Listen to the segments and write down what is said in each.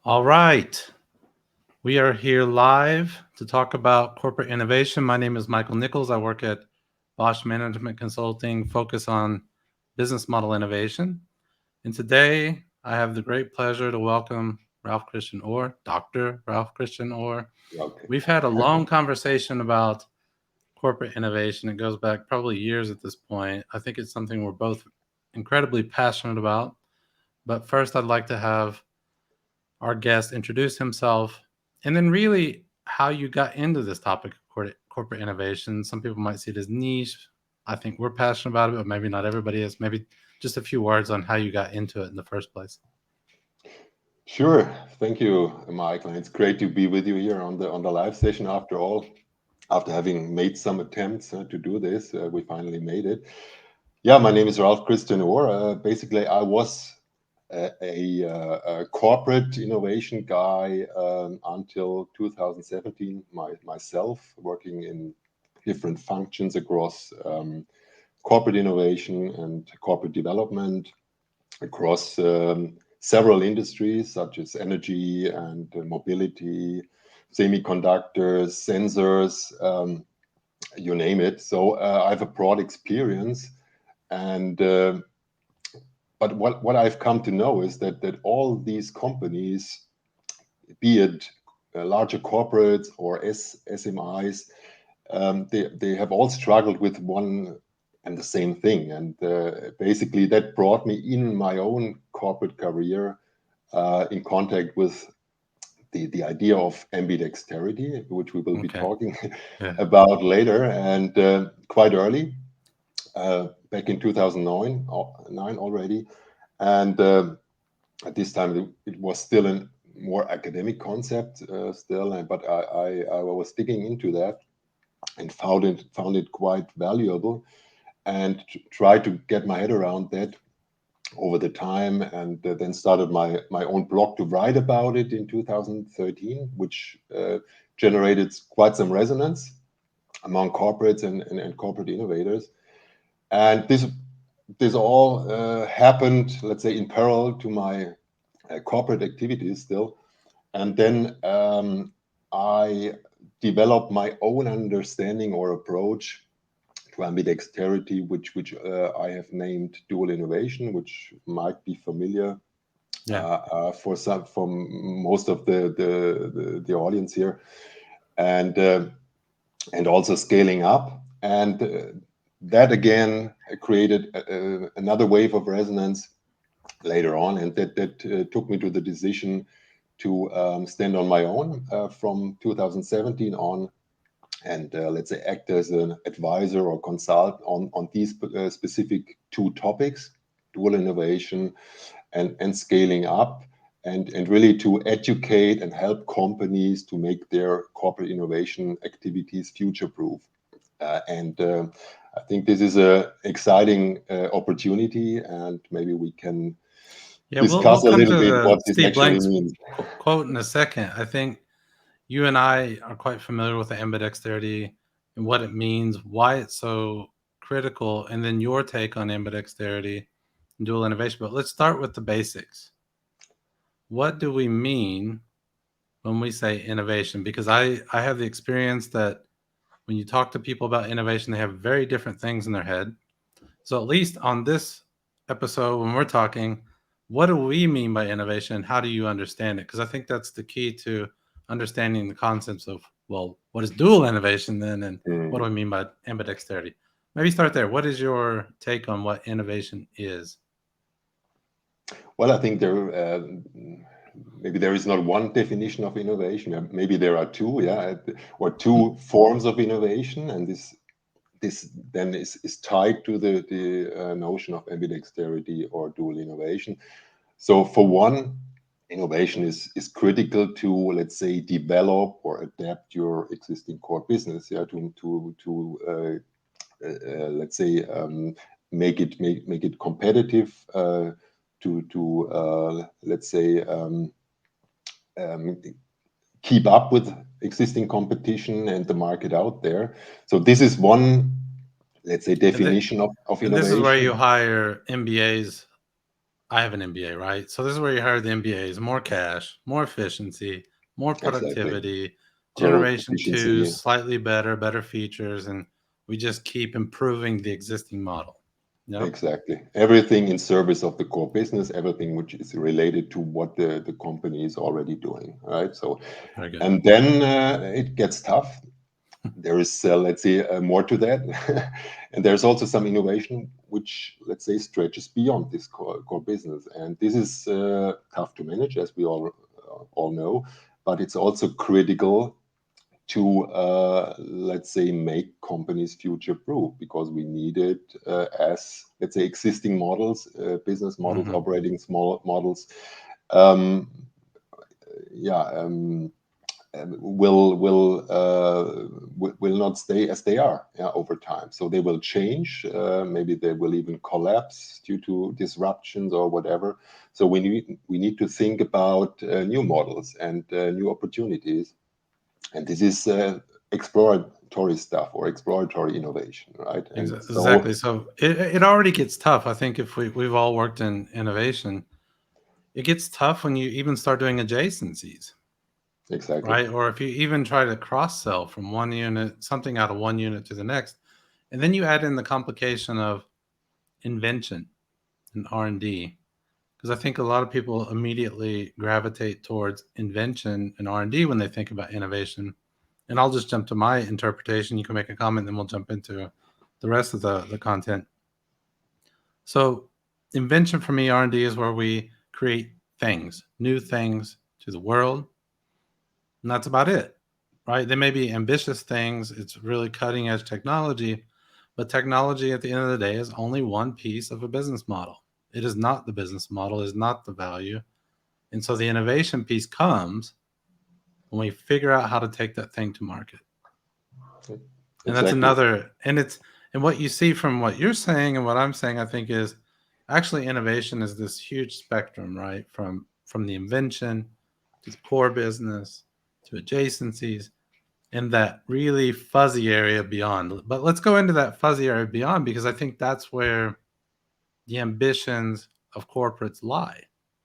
All right. We are here live to talk about corporate innovation. My name is Michael Nichols. I work at Bosch Management Consulting, focus on business model innovation. And today I have the great pleasure to welcome Ralph Christian Orr, Dr. Ralph Christian Orr. Okay. We've had a long conversation about corporate innovation. It goes back probably years at this point. I think it's something we're both incredibly passionate about. But first, I'd like to have our guest introduce himself, and then really how you got into this topic of corporate innovation. Some people might see it as niche. I think we're passionate about it, but maybe not everybody is. Maybe just a few words on how you got into it in the first place. Sure. Thank you, Michael. It's great to be with you here on the live session. After all, after having made some attempts to do this, we finally made it. Yeah, my name is Ralph Christian Orr. Basically, I was a corporate innovation guy until 2017. Myself working in different functions across corporate innovation and corporate development across several industries such as energy and mobility, semiconductors, sensors, you name it. So I have a broad experience, and but what I've come to know is that all these companies, be it larger corporates or SMIs, they have all struggled with one and the same thing. And basically, that brought me in my own corporate career in contact with the idea of ambidexterity, which we will be Okay. talking Yeah. about later. And quite early, back in 2009 nine already. And at this time, it was still a more academic concept still, but I was digging into that and found it quite valuable, and tried to get my head around that over the time, and then started my own blog to write about it in 2013, which generated quite some resonance among corporates and corporate innovators. And this all happened, let's say, in parallel to my corporate activities still. And then I developed my own understanding or approach to ambidexterity, which I have named dual innovation, which might be familiar Yeah. for most of the audience here, and also scaling up. And that again created another wave of resonance later on, and that took me to the decision to stand on my own from 2017 on, and let's say act as an advisor or consult on these specific two topics: dual innovation and scaling up, and really to educate and help companies to make their corporate innovation activities future proof. And I think this is a exciting opportunity, and maybe we can Yeah, we'll discuss a come little to bit the what this Steve actually Blank's means. quote in a second. I think you and I are quite familiar with the ambidexterity and what it means, why it's so critical, and then your take on ambidexterity and dual innovation. But let's start with the basics. What do we mean when we say innovation? Because I have the experience that when you talk to people about innovation, they have very different things in their head. So at least on this episode, when we're talking, what do we mean by innovation? How do you understand it? Because I think that's the key to understanding the concepts of, well, what is dual innovation then, and what do I Mm. mean by ambidexterity? Maybe start there. What is your take on what innovation is? Well, I think maybe there is not one definition of innovation. Maybe there are two, yeah, or two forms of innovation, and this then is tied to the notion of ambidexterity or dual innovation. So, for one, innovation is critical to, let's say, develop or adapt your existing core business, yeah, to let's say make it competitive, to let's say um, keep up with existing competition and the market out there. So this is one, let's say, And, th- definition of and this is where you innovation. hire MBAs I have an MBA, right? So this is where you heard the MBAs: more cash, more efficiency, more Exactly. productivity. Growth, Generation two, efficiency. slightly better, better features, and we just keep improving the existing model. Yep, Exactly. Everything in service of the core business, everything which is related to what the company is already doing, right? So, very good. and then it gets tough. There is, let's say, more to that. And there's also some innovation which, let's say, stretches beyond this core business. And this is tough to manage, as we all know, but it's also critical to let's say make companies future proof, because we need it as, let's say, existing models, business models, Hmm. operating small models, um, yeah will not stay as they are, yeah, over time. So they will change, maybe they will even collapse due to disruptions or whatever. So we need to think about new models and new opportunities, and this is exploratory stuff or exploratory innovation, right? And so Exactly. So it already gets tough. I think if we've all worked in innovation, it gets tough when you even start doing adjacencies, exactly. right? Or if you even try to cross sell from one unit, something out of one unit to the next, and then you add in the complication of invention and R&D, because I think a lot of people immediately gravitate towards invention and R&D when they think about innovation. And I'll just jump to my interpretation. You can make a comment, then we'll jump into the rest of the content. So invention for me, R&D is where we create things, new things to the world, and that's about it, right? They may be ambitious things. It's really cutting edge technology, but technology at the end of the day is only one piece of a business model. It is not the business model, it is not the value. And so the innovation piece comes when we figure out how to take that thing to market. And that's Exactly. another, and what you see from what you're saying and what I'm saying, I think, is actually innovation is this huge spectrum, right? From the invention to the core business to adjacencies and that really fuzzy area beyond. But let's go into that fuzzy area beyond, because I think that's where the ambitions of corporates lie,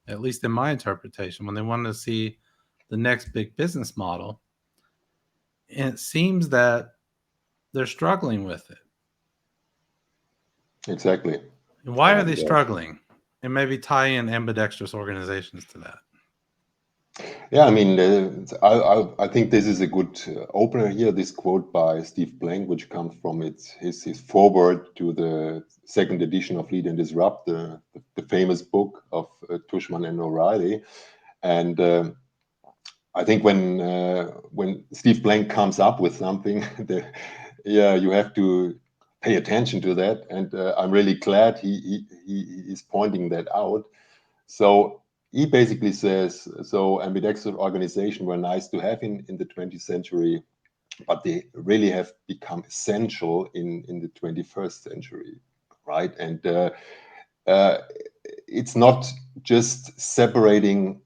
at least in my interpretation, when they want to see the next big business model. And it seems that they're struggling with it. Exactly. And why are they And struggling? And maybe tie in ambidextrous organizations to that. yeah, I mean, I think this is a good opener here. This quote by Steve Blank, which comes from his foreword to the second edition of Lead and Disrupt, the famous book of Tushman and O'Reilly. And I think when Steve Blank comes up with something, yeah, you have to pay attention to that. And I'm really glad he is pointing that out. So he basically says, so ambidextrous organizations were nice to have in the 20th century, but they really have become essential in the 21st century, right? And uh, it's not just separating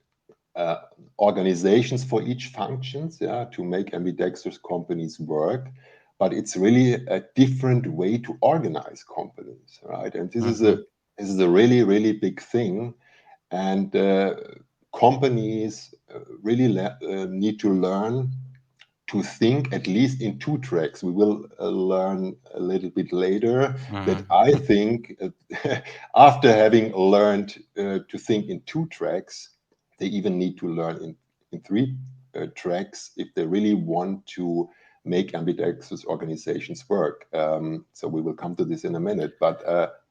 uh, organizations for each functions, yeah, to make ambidextrous companies work, but it's really a different way to organize companies, right? And Mm-hmm. this is a really really big thing, and companies really need to learn to think at least in two tracks. We will learn a little bit later that I Mm-hmm. think after having learned to think in two tracks, they even need to learn in three tracks if they really want to make ambidextrous organizations work. So we will come to this in a minute, but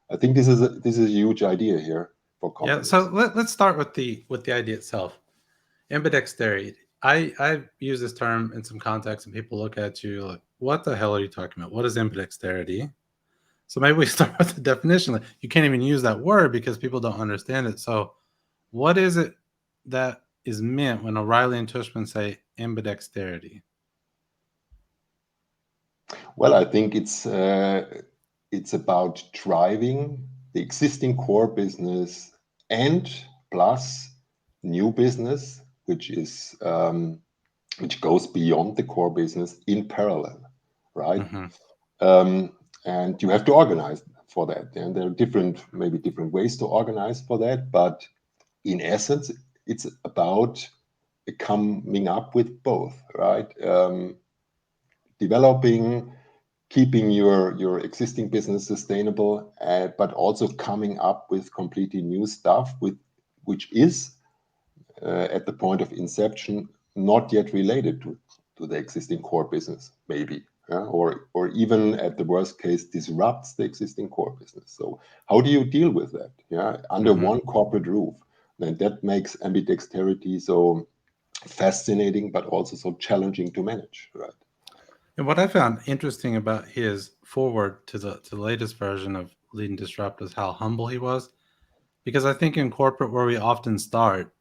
I think this is a huge idea here for Yeah. So companies. let's start with the idea itself. Ambidext theory. I use this term in some context, and people look at you like, "What the hell are you talking about? What is ambidexterity?" So maybe we start with the definition. Like, you can't even use that word because people don't understand it. So, what is it that is meant when O'Reilly and Tushman say ambidexterity? Well, I think it's about driving the existing core business and plus new business, which goes beyond the core business in parallel, right? Mm-hmm. Um, and you have to organize. for that. And there are different, maybe different ways to organize for that, but in essence, it's about coming up with both, right? Developing, keeping your existing business sustainable, but also coming up with completely new stuff, which is at the point of inception not yet related to the existing core business, maybe, or even at the worst case disrupts the existing core business. So how do you deal with that? Yeah, under one corporate roof, and that makes ambidexterity so fascinating, but also so challenging to manage, right? And what I found interesting about his forward to the latest version of Lead and Disrupt is how humble he was. Because I think in corporate, where we often start,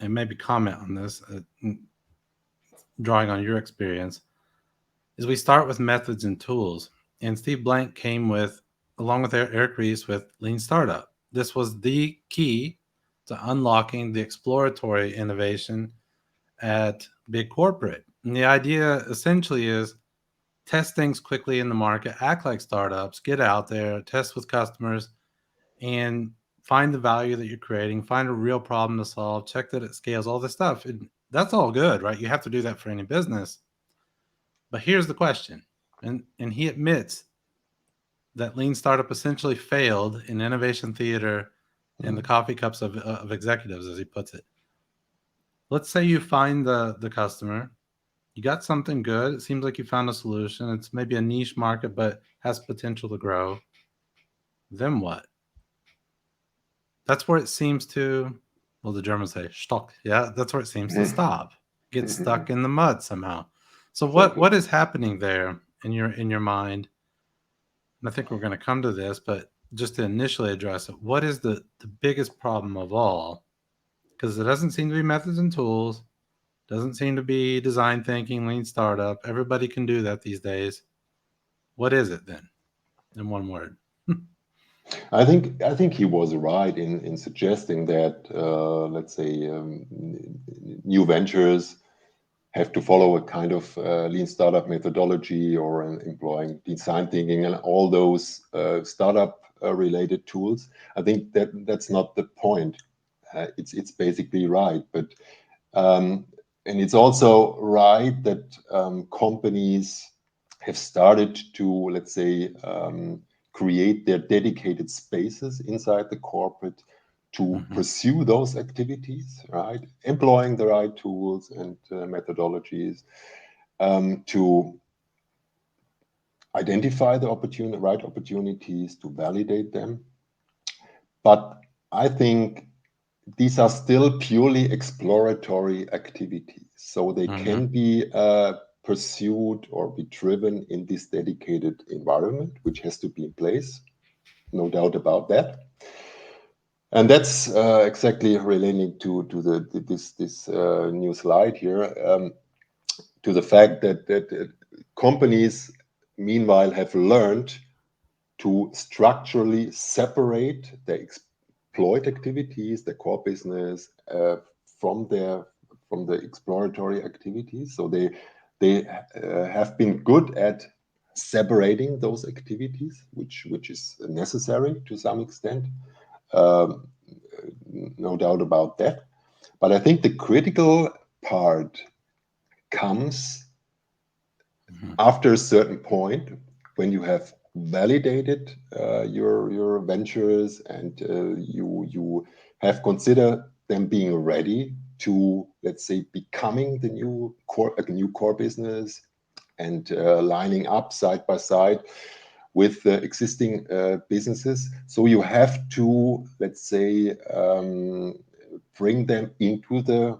and maybe comment on this, drawing on your experience, is we start with methods and tools. And Steve Blank came with, along with Eric Ries, with Lean Startup. This was the key to unlocking the exploratory innovation at big corporate. And the idea essentially is test things quickly in the market, act like startups, get out there, test with customers, and find the value that you're creating, find a real problem to solve, check that it scales, all this stuff. And that's all good, right? You have to do that for any business. But here's the question. And he admits that Lean Startup essentially failed in innovation theater and the coffee cups of executives, as he puts it. Let's say you find the customer, you got something good. It seems like you found a solution. It's maybe a niche market, but has potential to grow. Then what? That's where it seems to, well, the Germans say stock. Yeah, that's where it seems to stop. Get stuck in the mud somehow. So Exactly. what is happening there in your mind? And I think we're going to come to this, but just to initially address it, what is the biggest problem of all? Because it doesn't seem to be methods and tools, doesn't seem to be design thinking, lean startup. Everybody can do that these days. What is it then, in one word? I think he was right in suggesting that let's say new ventures have to follow a kind of lean startup methodology or employing design thinking and all those startup related tools. I think that's not the point. It's basically right, but and it's also right that companies have started to, let's say, create their dedicated spaces inside the corporate to pursue those activities, right? Employing the right tools and methodologies to identify the right opportunities, to validate them. But I think these are still purely exploratory activities. So they can be pursued or be driven in this dedicated environment, which has to be in place. No doubt about that. And that's exactly relating to this new slide here, to the fact that companies, meanwhile, have learned to structurally separate their exploit activities, the core business, from the exploratory activities. So they have been good at separating those activities, which is necessary to some extent. No doubt about that. But I think the critical part comes after a certain point when you have validated your ventures and you have considered them being ready to, let's say, becoming the new core business and lining up side by side with the existing businesses. So you have to, let's say, bring them into the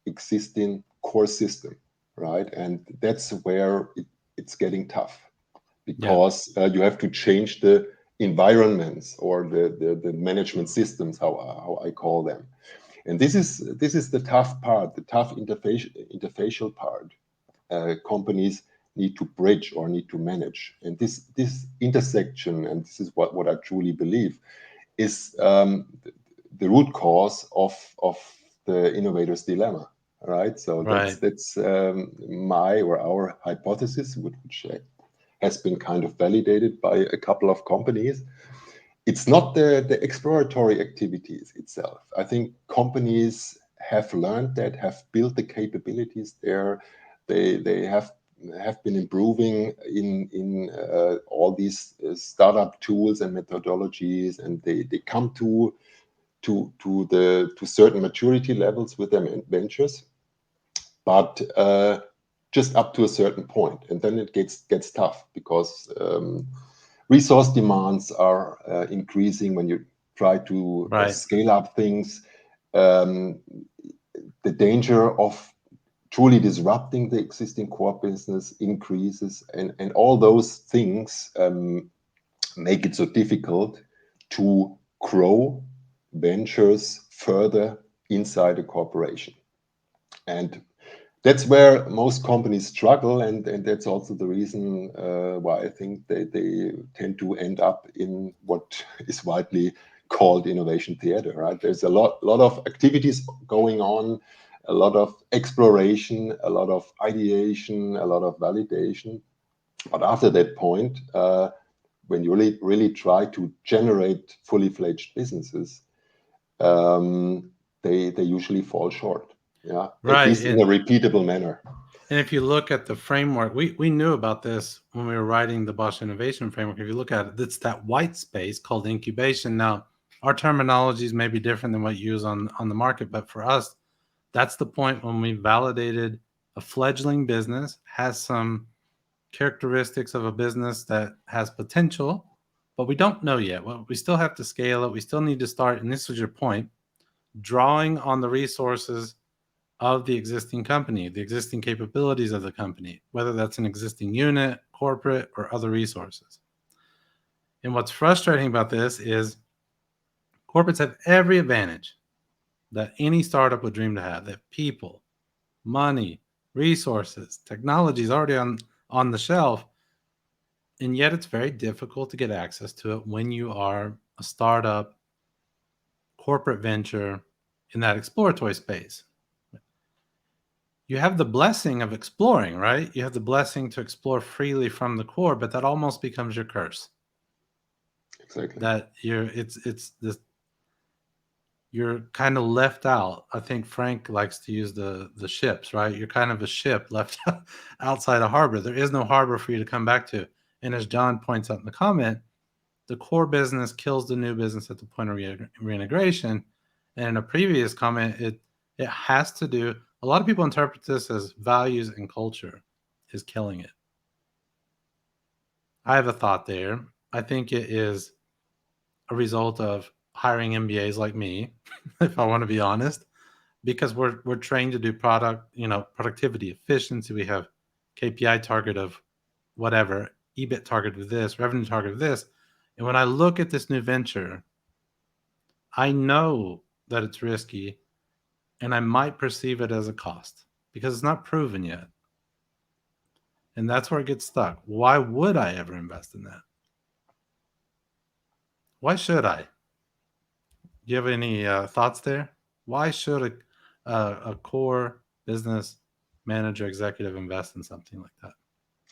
existing core system, right? And that's where it's getting tough, because you have to change the environments or the management systems, how I call them. And this is the tough part, the tough interfacial part. Companies need to bridge or need to manage. And this intersection, and this is what I truly believe, is the root cause of the innovator's dilemma, right? So Right. that's my or our hypothesis, which has been kind of validated by a couple of companies. It's not the exploratory activities itself. I think companies have learned that, have built the capabilities there. They have been improving in all these startup tools and methodologies, and they come to certain maturity levels with their ventures, but just up to a certain point, and then it gets tough because resource demands are increasing when you try to Right. scale up things. The danger of truly disrupting the existing core business increases, and all those things make it so difficult to grow ventures further inside a corporation. And that's where most companies struggle, and that's also the reason why I think they tend to end up in what is widely called innovation theater, right? There's a lot of activities going on, a lot of exploration, a lot of ideation, a lot of validation. But after that point, when you really try to generate fully fledged businesses, they usually fall short. Yeah, at Right. least in a repeatable manner. And if you look at the framework, we knew about this when we were writing the Bosch Innovation Framework. If you look at it, it's that white space called incubation. Now, our terminologies may be different than what you use on the market, but for us, that's the point when we validated a fledgling business, has some characteristics of a business that has potential, but we don't know yet. Well, we still have to scale it. We still need to start, and this was your point, drawing on the resources of the existing company, the existing capabilities of the company, whether that's an existing unit, corporate, or other resources. And what's frustrating about this is corporates have every advantage that any startup would dream to have. They have people, money, resources, technology is already on the shelf. And yet it's very difficult to get access to it when you are a startup, corporate venture in that exploratory space. You have the blessing of exploring, right? You have the blessing to explore freely from the core, but that almost becomes your curse. Exactly. That it's this, you're kind of left out. I think Frank likes to use the ships, right? You're kind of a ship left outside a harbor. There is no harbor for you to come back to. And as John points out in the comment, the core business kills the new business at the point of reintegration. And in a previous comment, it has to do. A lot of people interpret this as values and culture is killing it. I have a thought there. I think it is a result of hiring MBAs like me, if I want to be honest, because we're trained to do productivity, efficiency. We have KPI target of whatever, EBIT target of this, revenue target of this. And when I look at this new venture, I know that it's risky and I might perceive it as a cost because it's not proven yet. And that's where it gets stuck. Why would I ever invest in that? Why should I? Do you have any thoughts there? Why should a core business manager executive invest in something like that?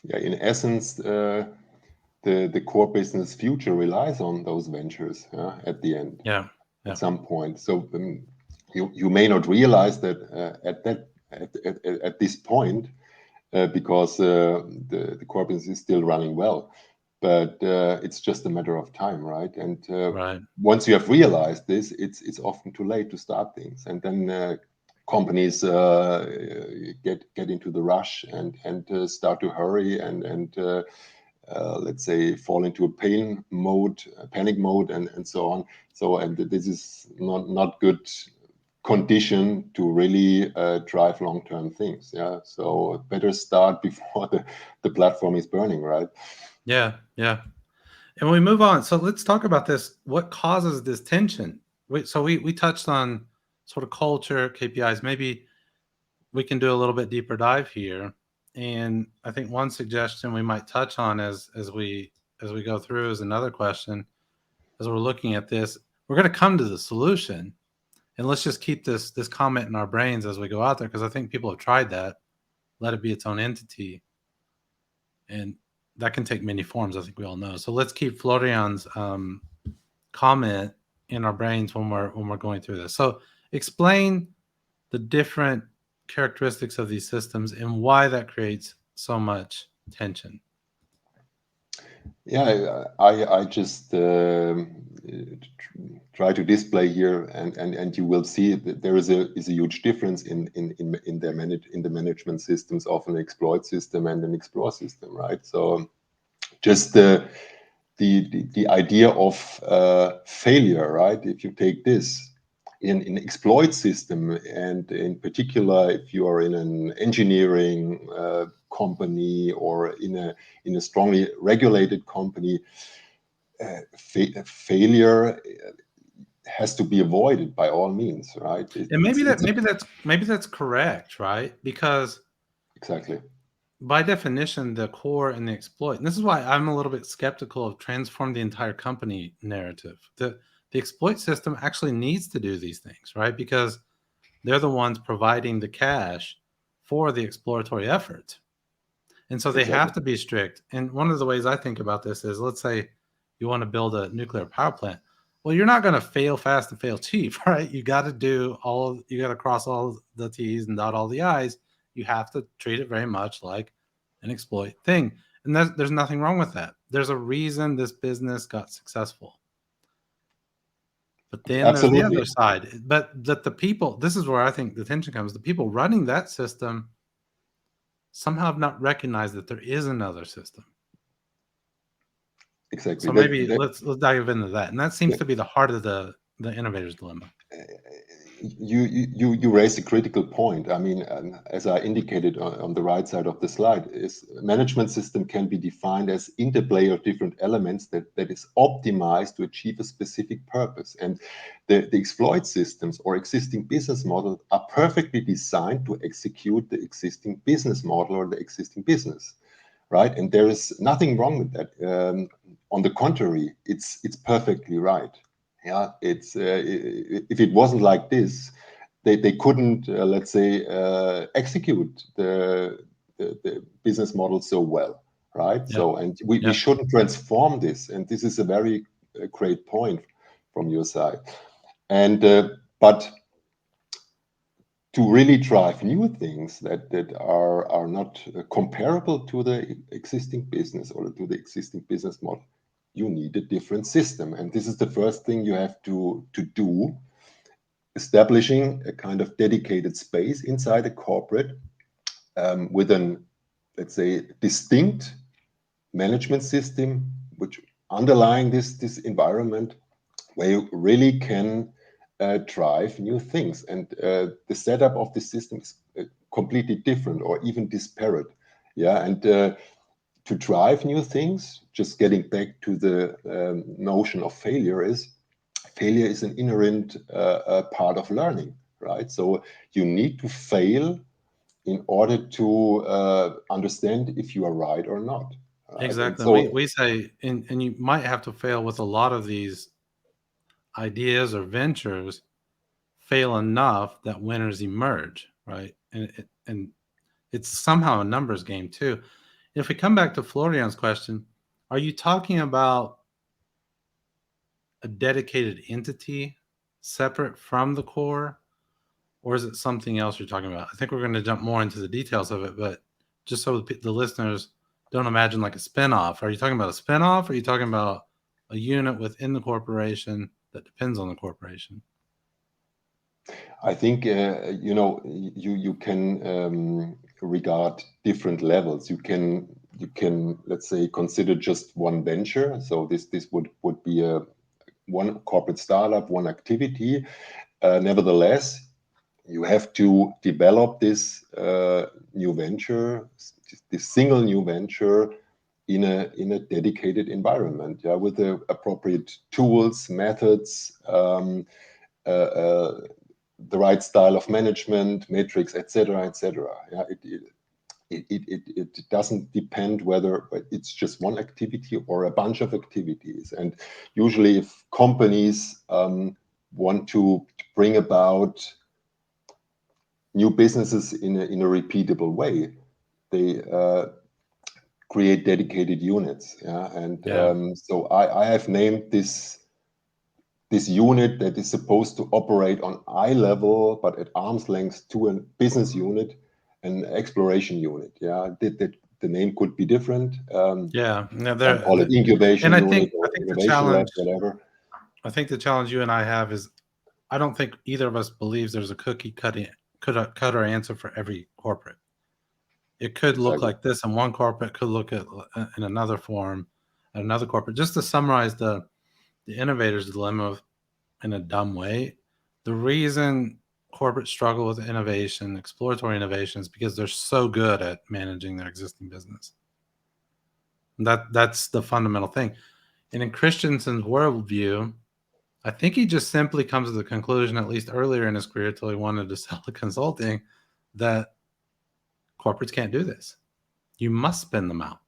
Yeah, in essence, the core business future relies on those ventures at the end, Yeah. at some point. So you may not realize that at this point because the core business is still running well, but it's just a matter of time, right? And Right. once you have realized this, it's often too late to start things, and then companies get into the rush and start to hurry and let's say fall into a panic mode, and so on. So, and this is not good condition to really drive long-term things. Yeah, so better start before the platform is burning, right? Yeah. Yeah. And when we move on, so let's talk about this. What causes this tension? We touched on sort of culture, KPIs. Maybe we can do a little bit deeper dive here. And I think one suggestion we might touch on as we go through is another question. As we're looking at this, we're going to come to the solution, and let's just keep this comment in our brains as we go out there, because I think people have tried that. Let it be its own entity. And that can take many forms. I think we all know. So let's keep Florian's comment in our brains when we're going through this. So explain the different characteristics of these systems and why that creates so much tension. Yeah, I just try to display here, and you will see that there is a huge difference in the management systems of an exploit system and an explore system, right? So just the idea of failure, right? If you take this in an exploit system, and in particular, if you are in an engineering company or in a strongly regulated company, failure has to be avoided by all means, right? And It's maybe that's correct, right? Because exactly by definition, the core and the exploit. And this is why I'm a little bit skeptical of transform the entire company narrative. The exploit system actually needs to do these things, right? Because they're the ones providing the cash for the exploratory effort. And so they exactly have to be strict. And one of the ways I think about this is, let's say you want to build a nuclear power plant. Well, you're not going to fail fast and fail cheap, right? You got to do you got to cross all the T's and dot all the I's. You have to treat it very much like an exploit thing. And there's nothing wrong with that. There's a reason this business got successful. But then there's the other absolutely. side. But that the people, this is where I think the tension comes. The people running that system somehow have not recognized that there is another system. Exactly. So maybe let's dive into that. And that seems to be the heart of the innovator's dilemma. You raised a critical point. I mean, as I indicated on the right side of the slide, is management system can be defined as interplay of different elements that is optimized to achieve a specific purpose. And the exploit systems or existing business models are perfectly designed to execute the existing business model or the existing business, right? And there is nothing wrong with that. On the contrary, it's perfectly right. Yeah, it's if it wasn't like this, they couldn't let's say execute the business model so well, right? Yep. So, and we Yep. shouldn't transform this, and this is a very great point from your side. And but to really drive new things that are not comparable to the existing business or to the existing business model, you need a different system. And this is the first thing you have to do, establishing a kind of dedicated space inside a corporate with an, let's say, distinct management system, which underlying this environment where you really can drive new things. And the setup of the system is completely different or even disparate. Yeah, and to drive new things, just getting back to the notion of failure is an inherent part of learning, right? So you need to fail in order to understand if you are right or not. Right? And Exactly. so We say, and you might have to fail with a lot of these ideas or ventures, fail enough that winners emerge, right? And it's somehow a numbers game too. If we come back to Florian's question, are you talking about a dedicated entity separate from the core, or is it something else you're talking about? I think we're going to jump more into the details of it, but just so the listeners don't imagine like a spinoff. Are you talking about a spinoff? Or are you talking about a unit within the corporation that depends on the corporation? I think you can regard different levels. You can let's say consider just one venture. So this would be a one corporate startup, one activity. Nevertheless, you have to develop this new venture, this single new venture in a dedicated environment, yeah, with the appropriate tools, methods, the right style of management, metrics, etc., etc. Yeah, it doesn't depend whether it's just one activity or a bunch of activities. And usually, if companies want to bring about new businesses in a repeatable way, they create dedicated units. Yeah, and Yeah. so I have named this unit that is supposed to operate on eye level, but at arm's length to a business unit, an exploration unit. Yeah, the name could be different. Yeah. No, Some call it and incubation unit I or think the innovation lab, challenge whatever. I think the challenge you and I have is I don't think either of us believes there's a cutter answer for every corporate. It could look Exactly. like this in one corporate, could look at in another form at another corporate. Just to summarize the innovator's dilemma in a dumb way, the reason corporates struggle with innovation, exploratory innovation, is because they're so good at managing their existing business. That's the fundamental thing. And in Christensen's worldview, I think he just simply comes to the conclusion, at least earlier in his career, till he wanted to sell the consulting, that corporates can't do this. You must spin them out.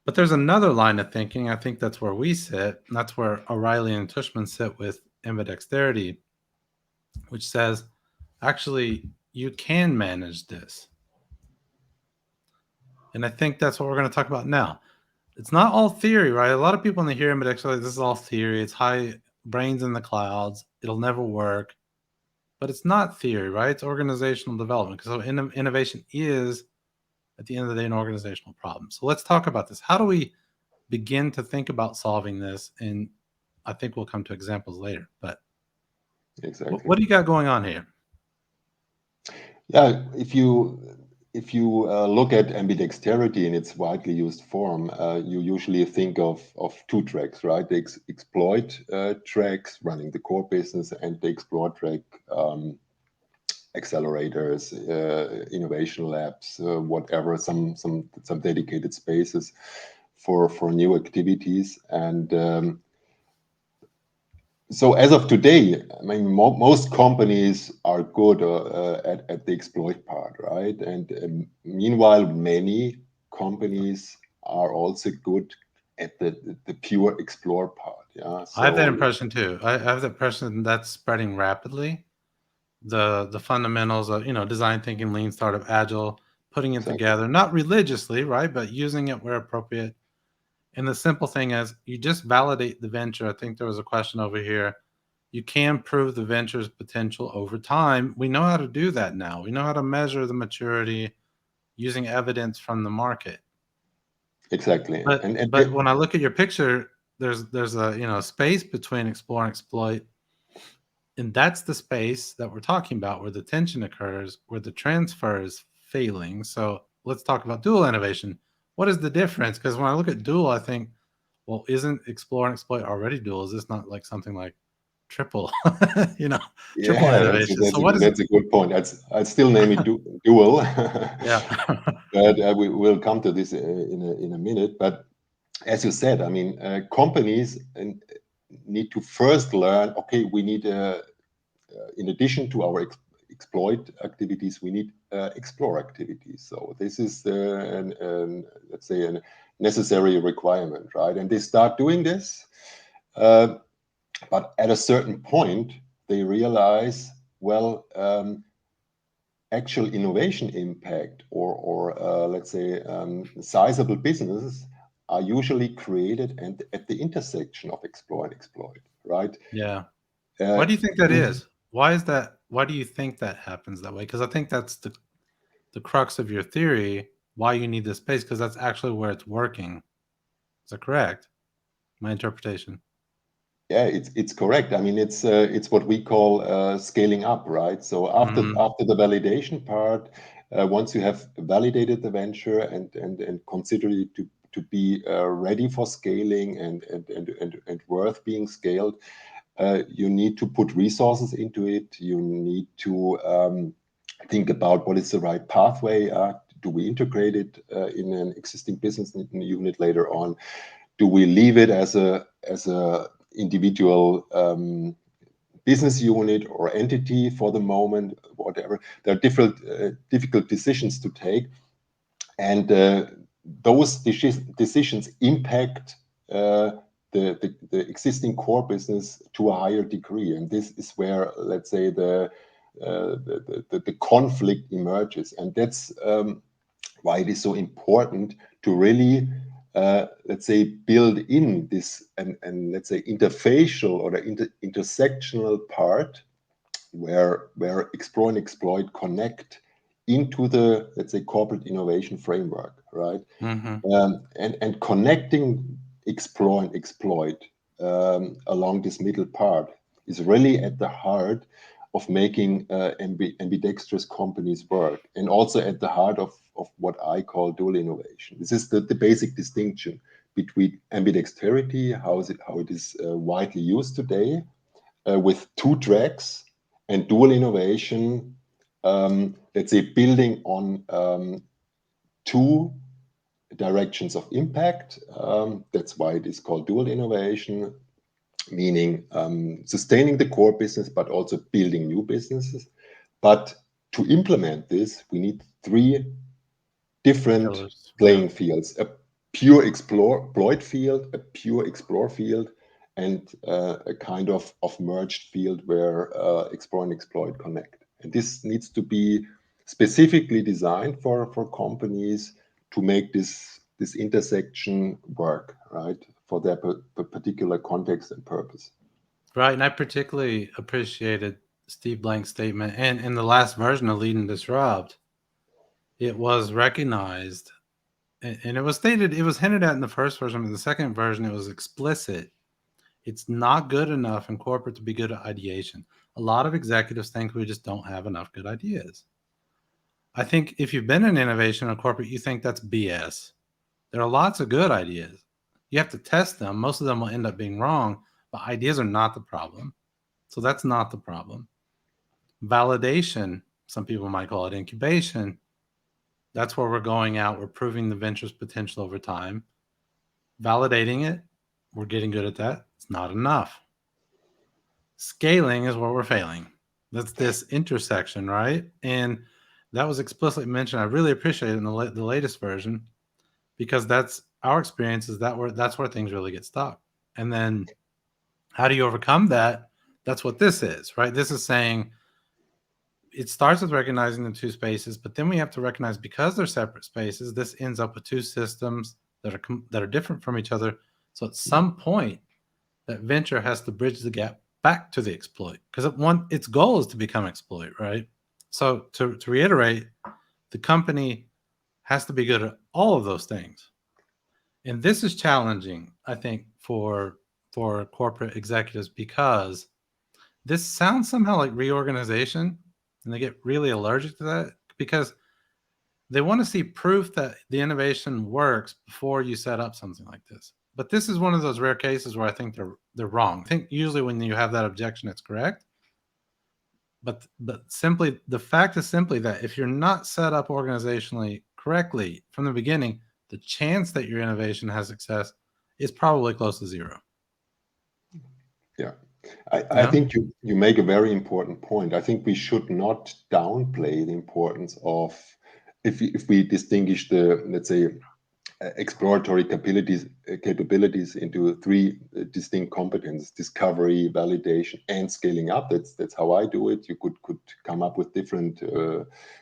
But there's another line of thinking. I think that's where we sit. And that's where O'Reilly and Tushman sit with Ambidext Theory, which says, actually, you can manage this. And I think that's what we're going to talk about now. It's not all theory, right? A lot of people in the hear Ambidext are like, this is all theory. It's high brains in the clouds. It'll never work. But it's not theory, right? It's organizational development. So innovation is, at the end of the day, an organizational problem. So let's talk about this. How do we begin to think about solving this? And I think we'll come to examples later. But Exactly. what do you got going on here? Yeah, if you look at ambidexterity in its widely used form, you usually think of two tracks, right? The exploit tracks running the core business, and the explore track, accelerators, innovation labs, whatever, some dedicated spaces for new activities. And so as of today, I mean, most companies are good at the exploit part, right? And meanwhile, many companies are also good at the pure explore part. Yeah. I have that So impression too. I have the impression that's spreading rapidly. The fundamentals of design thinking, lean startup, agile, putting it exactly, together, not religiously, right, but using it where appropriate. And the simple thing is you just validate the venture. I think there was a question over here. You can prove the venture's potential over time. We know how to do that now. We know how to measure the maturity using evidence from the market. exactly. But when I look at your picture, there's a space between explore and exploit. And that's the space that we're talking about where the tension occurs, where the transfer is failing. So let's talk about dual innovation. What is the difference? Because when I look at dual, I think, well, isn't explore and exploit already dual? Is this not like something like triple, triple Yeah, innovation? So what is it? that's a good point. I'd still name it dual, Yeah. but we will come to this in a minute. But as you said, I mean, companies need to first learn. Okay, we need, in addition to our exploit activities, we need explore activities. So this is, let's say, a necessary requirement, right? And they start doing this. But at a certain point, they realize, well, actual innovation impact or let's say sizable businesses are usually created at the intersection of explore and exploit, right? Yeah. Why Uh, do you think that in, is? Why is that? Why do you think that happens that way? Because I think that's the crux of your theory, why you need this space, because that's actually where it's working. Is that correct? My interpretation. yeah, it's correct. I mean, it's what we call scaling up, right? So Mm, after the validation part, once you have validated the venture and consider it to be ready for scaling and worth being scaled, you need to put resources into it. You need to think about what is the right pathway. Do we integrate it in an existing business unit later on? Do we leave it as a individual business unit or entity for the moment? Whatever. There are different difficult decisions to take, and those decisions impact the existing core business to a higher degree. And this is where, let's say, the conflict emerges. And that's why it is so important to really, let's say, build in this and let's say interfacial or intersectional part where explore and exploit connect into the, let's say, corporate innovation framework, right? Mm-hmm. And connecting explore and exploit along this middle part is really at the heart of making ambidextrous companies work, and also at the heart of what I call dual innovation. This is the basic distinction between ambidexterity, how it is widely used today, with two tracks, and dual innovation, let's say, building on two directions of impact. That's why it is called dual innovation, meaning sustaining the core business, but also building new businesses. But to implement this, we need three different Pillars. Yeah. playing fields: a pure exploit field, a pure explore field, and a kind of merged field where explore and exploit connect. And this needs to be specifically designed for companies to make this intersection work, right, for their particular context and purpose. Right. And I particularly appreciated Steve Blank's statement. And in the last version of Lead and Disrupt, it was recognized and it was stated, it was hinted at in the first version, but the second version, it was explicit. It's not good enough in corporate to be good at ideation. A lot of executives think we just don't have enough good ideas. I think if you've been in innovation in corporate, you think that's BS. There are lots of good ideas. You have to test them. Most of them will end up being wrong, but ideas are not the problem. So that's not the problem. Validation, some people might call it incubation. That's where we're going out. We're proving the venture's potential over time. Validating it, we're getting good at that. It's not enough. Scaling is where we're failing. That's this intersection, right? And that was explicitly mentioned. I really appreciate it in the latest version, because that's our experience, is that's where things really get stuck. And then how do you overcome that? That's what this is, right? This is saying it starts with recognizing the two spaces, but then we have to recognize, because they're separate spaces, this ends up with two systems that are different from each other. So at some point, that venture has to bridge the gap back to the exploit, because its goal is to become exploit, right? So to reiterate, the company has to be good at all of those things. And this is challenging, I think, for corporate executives, because this sounds somehow like reorganization, and they get really allergic to that, because they want to see proof that the innovation works before you set up something like this. But this is one of those rare cases where I think they're wrong. I think usually when you have that objection, it's correct. But simply, the fact is simply that if you're not set up organizationally correctly from the beginning, the chance that your innovation has success is probably close to zero. Yeah. I Yeah. think you make a very important point. I think we should not downplay the importance of, if we distinguish the, let's say, exploratory capabilities into three distinct competences: discovery, validation, and scaling up. That's how I do it. You could come up with different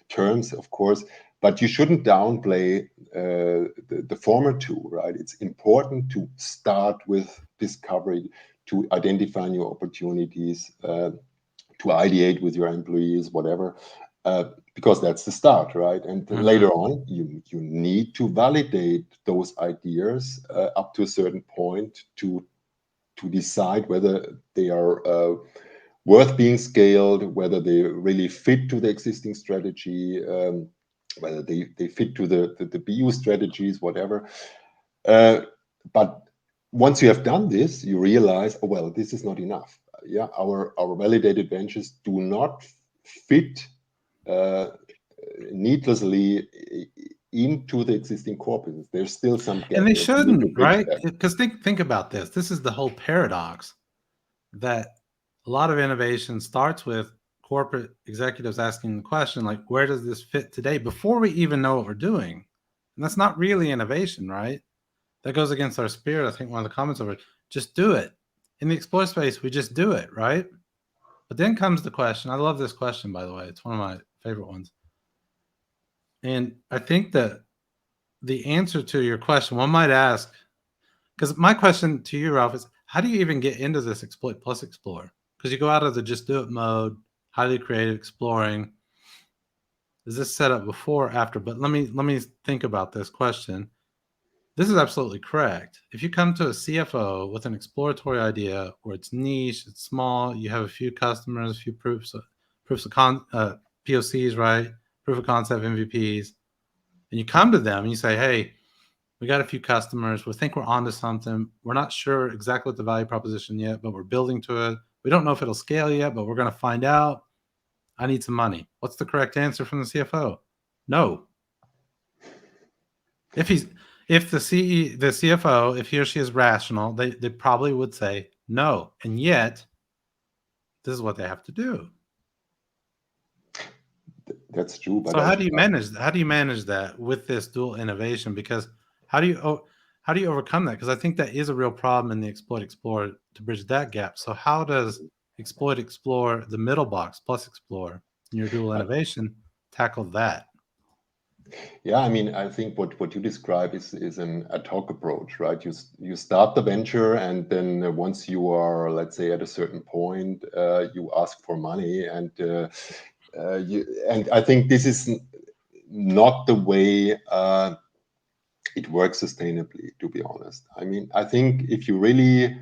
terms, of course, but you shouldn't downplay the former two, right? It's important to start with discovery, to identify new opportunities, to ideate with your employees, whatever, because that's the start, right? And Mm-hmm. later on, you need to validate those ideas up to a certain point to decide whether they are worth being scaled, whether they really fit to the existing strategy, whether they fit to the BU strategies, whatever. But once you have done this, you realize, oh, well, this is not enough. Yeah, our validated ventures do not fit uh, needlessly into the existing core business. There's still some And gap they there. We need to shouldn't, bridge right? that. Because think about this. This is the whole paradox, that a lot of innovation starts with corporate executives asking the question, like, where does this fit today, before we even know what we're doing? And that's not really innovation, right? That goes against our spirit. I think one of the comments over it, just do it. In the explore space, we just do it, right? But then comes the question. I love this question, by the way. It's one of my favorite ones. And I think that the answer to your question, one might ask, because my question to you, Ralph, is how do you even get into this exploit plus explore? Because you go out of the just do it mode, highly creative, exploring. Is this set up before or after? But let me think about this question. This is absolutely correct. If you come to a CFO with an exploratory idea where it's niche, it's small, you have a few customers, a few POCs, right? Proof of concept, MVPs, and you come to them and you say, "Hey, we got a few customers. We think we're onto something. We're not sure exactly what the value proposition yet, but we're building to it. We don't know if it'll scale yet, but we're going to find out. I need some money." What's the correct answer from the CFO? No. If he's if the CFO, if he or she is rational, they probably would say no. And yet, this is what they have to do. That's true, but So how do you manage that with this dual innovation? Because how do you how do you overcome that? Because I think that is a real problem in the exploit explore to bridge that gap. So how does exploit explore the middle box plus explore in your dual I, innovation tackle that? yeah, I mean, I think what you describe is an ad hoc approach, right? You start the venture, and then once you are, let's say, at a certain point, you ask for money, and I think this is not the way it works sustainably, to be honest. I mean, I think if you really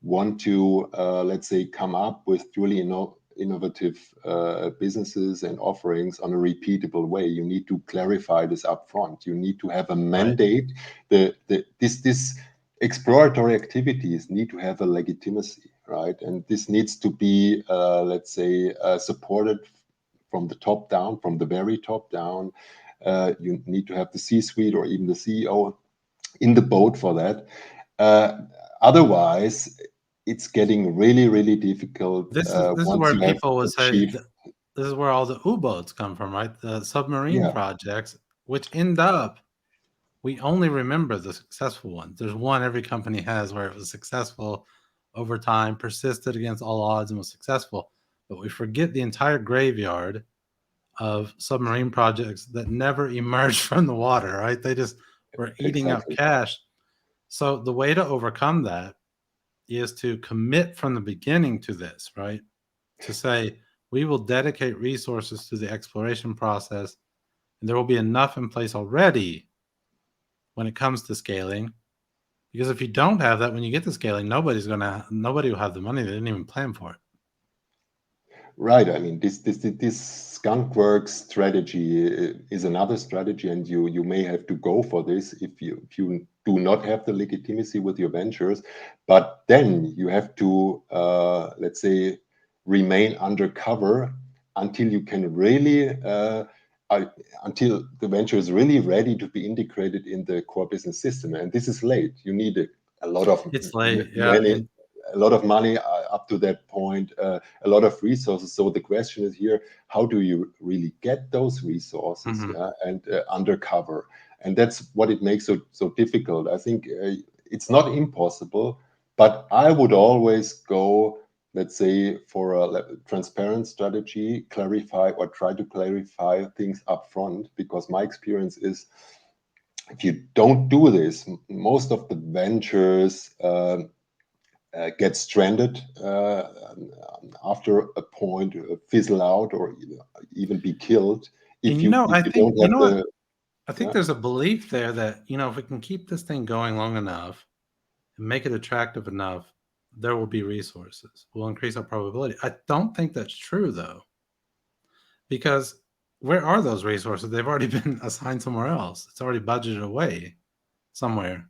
want to, let's say, come up with truly innovative businesses and offerings on a repeatable way, you need to clarify this upfront. You need to have a Right. mandate. This exploratory activities need to have a legitimacy, right? And this needs to be, let's say, supported from the top down, from the very top down. You need to have the C-suite or even the CEO in the boat for that. Uh, Otherwise, it's getting really, really difficult This is once where you have people would say achieved. this is where all the U-boats come from, right? The submarine Yeah, projects, which end up we only remember the successful ones. There's one every company has where it was successful over time, persisted against all odds, and was successful. But we forget the entire graveyard of submarine projects that never emerged from the water, right? They just were eating up exactly. cash. So the way to overcome that is to commit from the beginning to this, right? To say, we will dedicate resources to the exploration process, and there will be enough in place already when it comes to scaling. Because if you don't have that when you get to scaling, nobody will have the money. They didn't even plan for it. Right. I mean, this skunk works strategy is another strategy, and you may have to go for this if you do not have the legitimacy with your ventures. But then you have to, let's say, remain undercover until you can really, uh, until the venture is really ready to be integrated in the core business system. And this is late. You need a lot of It's late, yeah. money, a lot of money up to that point, a lot of resources. So the question is here: how do you really get those resources? Mhm. Yeah, and undercover, and that's what it makes so difficult. I think it's not impossible, but I would always go, let's say, for a transparent strategy, clarify or try to clarify things up front, because my experience is if you don't do this, most of the ventures get stranded after a point, fizzle out, or even be killed And if you if I you think don't have what? the. I think Yeah, there's a belief there that, if we can keep this thing going long enough and make it attractive enough, there will be resources. We'll increase our probability. I don't think that's true though, because where are those resources? They've already been assigned somewhere else. It's already budgeted away somewhere.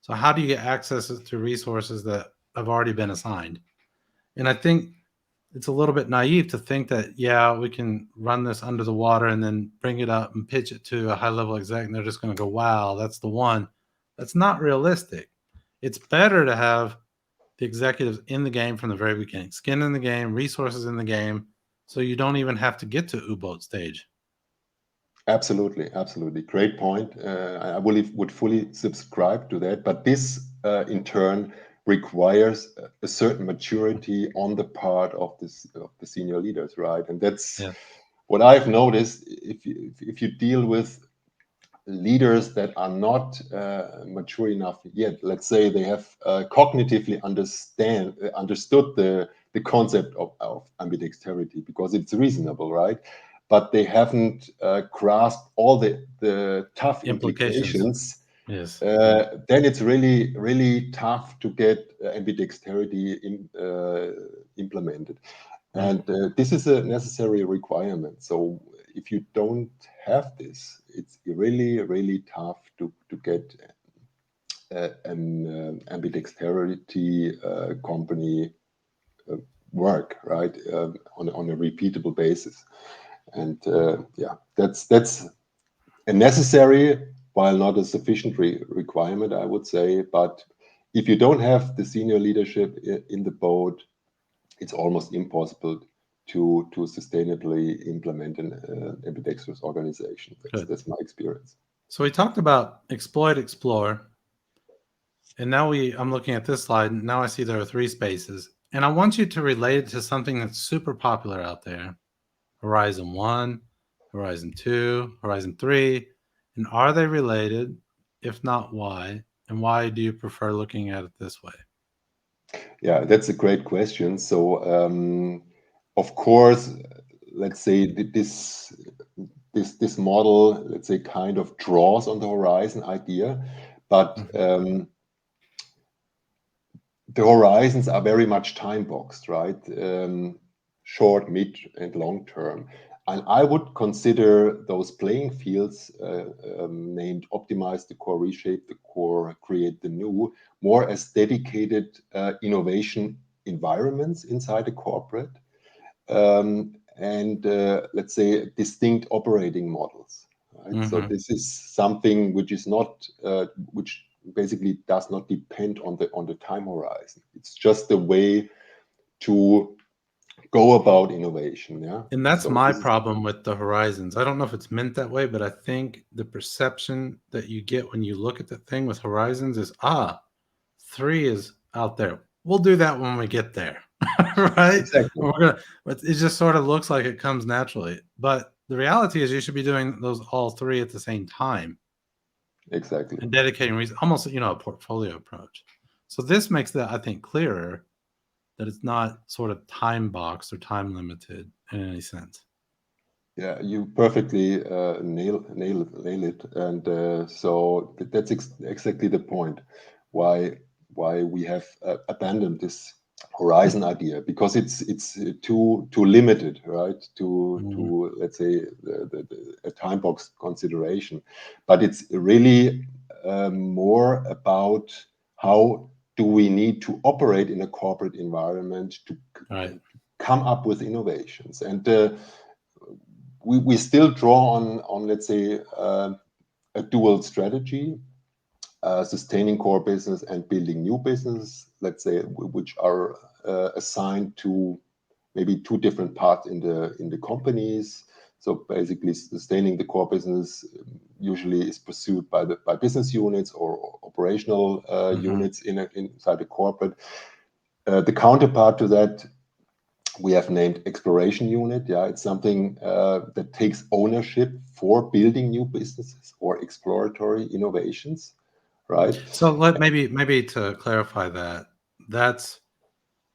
So how do you get access to resources that have already been assigned? And I think it's a little bit naive to think that, yeah, we can run this under the water and then bring it up and pitch it to a high level exec and they're just going to go, wow, that's the one. That's not realistic. It's better to have the executives in the game from the very beginning, skin in the game, resources in the game, so you don't even have to get to U-boat stage. absolutely, absolutely, great point. I would fully subscribe to that, but this in turn requires a certain maturity on the part of the senior leaders, right? And that's Yeah. what I've noticed. If you deal with leaders that are not mature enough yet. Let's say they have cognitively understood the concept of ambidexterity because it's reasonable, right? But they haven't grasped all the tough Implications. implications. Yes. Then it's really, really tough to get ambidexterity implemented. And this is a necessary requirement. So if you don't have this, it's really, really tough to get an ambidexterity company work, right, on a repeatable basis. And yeah, that's a necessary while not a sufficient requirement, I would say. But if you don't have the senior leadership in the boat, it's almost impossible to sustainably implement an ambidextrous organization. Good. That's my experience. So we talked about exploit, explore, and now I'm looking at this slide, and now I see there are 3 spaces, and I want you to relate it to something that's super popular out there: Horizon 1, Horizon 2, Horizon 3, and are they related? If not, why? And why do you prefer looking at it this way? Yeah, that's a great question. So, of course, let's say this model, let's say, kind of draws on the Horizon idea, but the horizons are very much time boxed, right? Short, mid, and long term. And I would consider those playing fields named optimize the core, reshape the core, create the new, more as dedicated innovation environments inside a corporate. And let's say distinct operating models. Right? So this is something which is not, which basically does not depend on the time horizon. It's just a way to go about innovation. Yeah, And that's so my this is, problem with the horizons. I don't know if it's meant that way, but I think the perception that you get when you look at the thing with horizons is 3 is out there. We'll do that when we get there. Right? exactly, But it just sort of looks like it comes naturally. But the reality is you should be doing those all 3 at the same time exactly. and dedicating almost, a portfolio approach. So this makes that, I think, clearer that it's not sort of time boxed or time limited in any sense. Yeah, you perfectly nail it, and so that's exactly the point. Why we have abandoned this horizon idea, because it's too limited, right? Mhm. To let's say a time box consideration, but it's really more about how do we need to operate in a corporate environment to Right. come up with innovations. And we still draw on let's say a dual strategy, sustaining core business and building new business, let's say, which are assigned to maybe 2 different parts in the companies. So basically, sustaining the core business usually is pursued by business units or operational units inside the corporate. The counterpart to that we have named exploration unit. Yeah, it's something that takes ownership for building new businesses or exploratory innovations, right? So maybe to clarify that, that's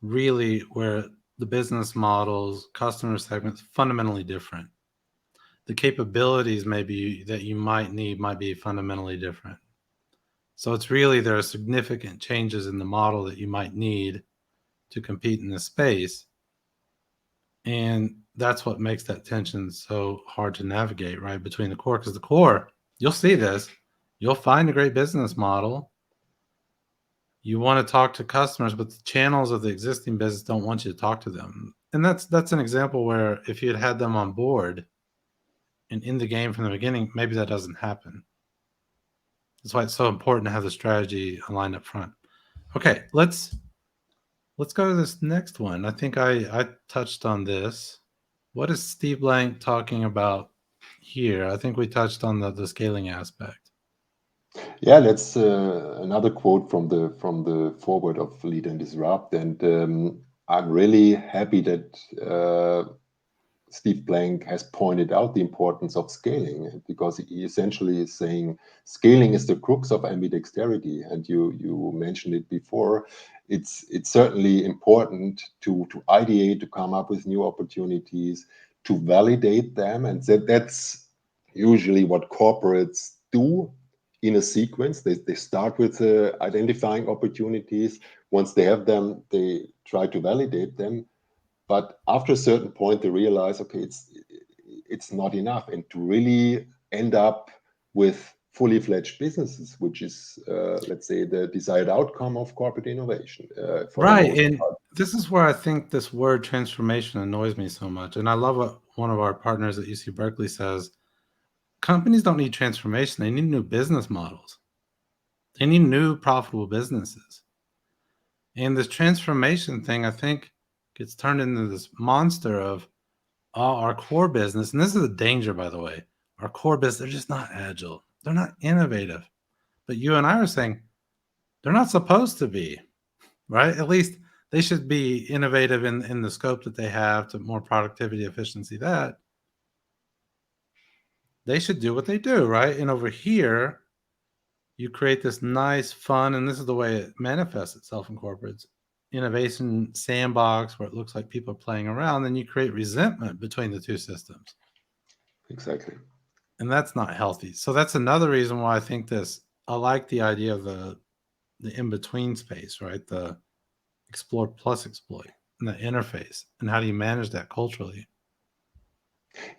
really where the business models, customer segments fundamentally different. The capabilities maybe that you might need might be fundamentally different. So it's really there are significant changes in the model that you might need to compete in this space. And that's what makes that tension so hard to navigate, right? Between the core, because the core, you'll see this, you'll find a great business model. You want to talk to customers, but the channels of the existing business don't want you to talk to them. And that's an example where if you had them on board and in the game from the beginning, maybe that doesn't happen. That's why it's so important to have the strategy aligned up front. Okay, let's go to this next one. I think I touched on this. What is Steve Blank talking about here? I think we touched on the scaling aspect. Yeah, that's another quote from the forward of Lead and Disrupt. And I'm really happy that Steve Blank has pointed out the importance of scaling, because he essentially is saying scaling is the crux of ambidexterity. And you mentioned it before. It's certainly important to ideate, to come up with new opportunities, to validate them, and that's usually what corporates do in a sequence. They start with identifying opportunities. Once they have them, they try to validate them. But after a certain point, they realize, okay, it's not enough. And to really end up with fully fledged businesses, which is, let's say, the desired outcome of corporate innovation for the Right. most And part. this is where I think this word transformation annoys me so much. And I love what one of our partners at UC Berkeley says. Companies don't need transformation. They need new business models. They need new profitable businesses. And this transformation thing, I think, gets turned into this monster of our core business. And this is a danger, by the way. Our core business, they're just not agile. They're not innovative. But you and I are saying they're not supposed to be, right? At least they should be innovative in the scope that they have to more productivity, efficiency, that. They should do what they do, right? And over here, you create this nice, fun, and this is the way it manifests itself in corporates, innovation sandbox where it looks like people are playing around, then you create resentment between the two systems. Exactly. And that's not healthy. So that's another reason why I think I like the idea of the in-between space, right? The explore plus exploit and the interface. And how do you manage that culturally?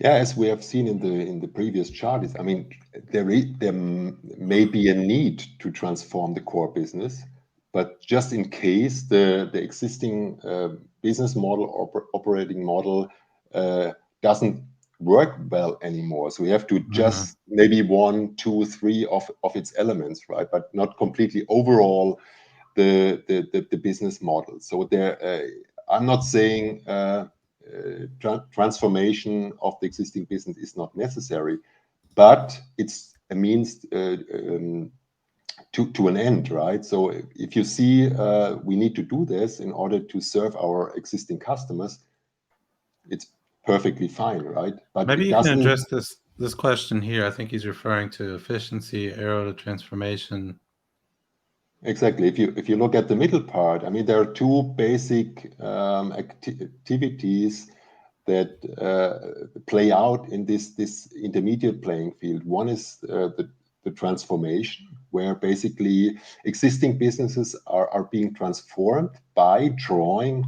Yeah, as we have seen in the previous chart, I mean, there may be a need to transform the core business, but just in case the existing business model or operating model doesn't work well anymore, so we have to just maybe 1, 2, 3 of its elements, right? But not completely overall the business model. So I'm not saying. Transformation of the existing business is not necessary, but it's a means to an end, right? So if you see we need to do this in order to serve our existing customers, it's perfectly fine, right? But Maybe it you can doesn't. address this question here. I think he's referring to efficiency, arrow to transformation. Exactly. If you look at the middle part, I mean, there are two basic activities that play out in this intermediate playing field. One is the transformation, where basically existing businesses are being transformed by drawing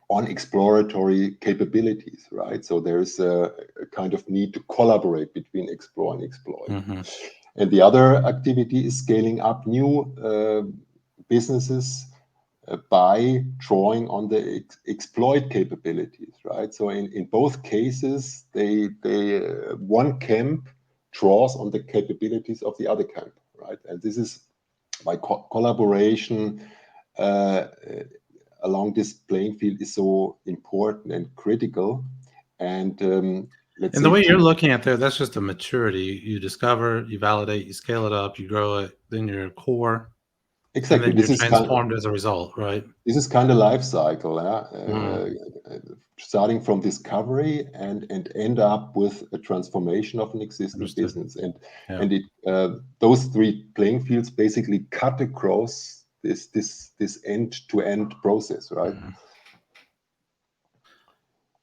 on exploratory capabilities, right? So there's a kind of need to collaborate between explore and exploit. Mm-hmm. And the other activity is scaling up new businesses by drawing on the exploit capabilities, right? So in both cases, they one camp draws on the capabilities of the other camp, right? And this is why collaboration along this playing field is so important and critical. And let's And say the way you're looking at there, that's just a maturity. You discover, you validate, you scale it up, you grow it, then you're core, and exactly, then you're transformed as a result, right? this is kind of life cycle, Mm. starting from discovery and end up with a transformation of an existing Understood. business, and Yeah. and it those three playing fields basically cut across this end-to-end process, right? Mhm.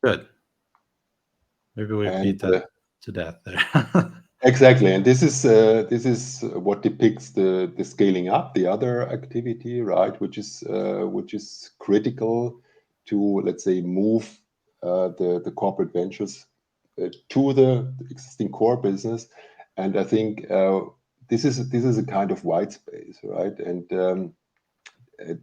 Good. Maybe we And beat that to death there. exactly, and this is what depicts the scaling up, the other activity, right, which is critical to, let's say, move the corporate ventures to the existing core business, and I think this is a kind of white space, right, and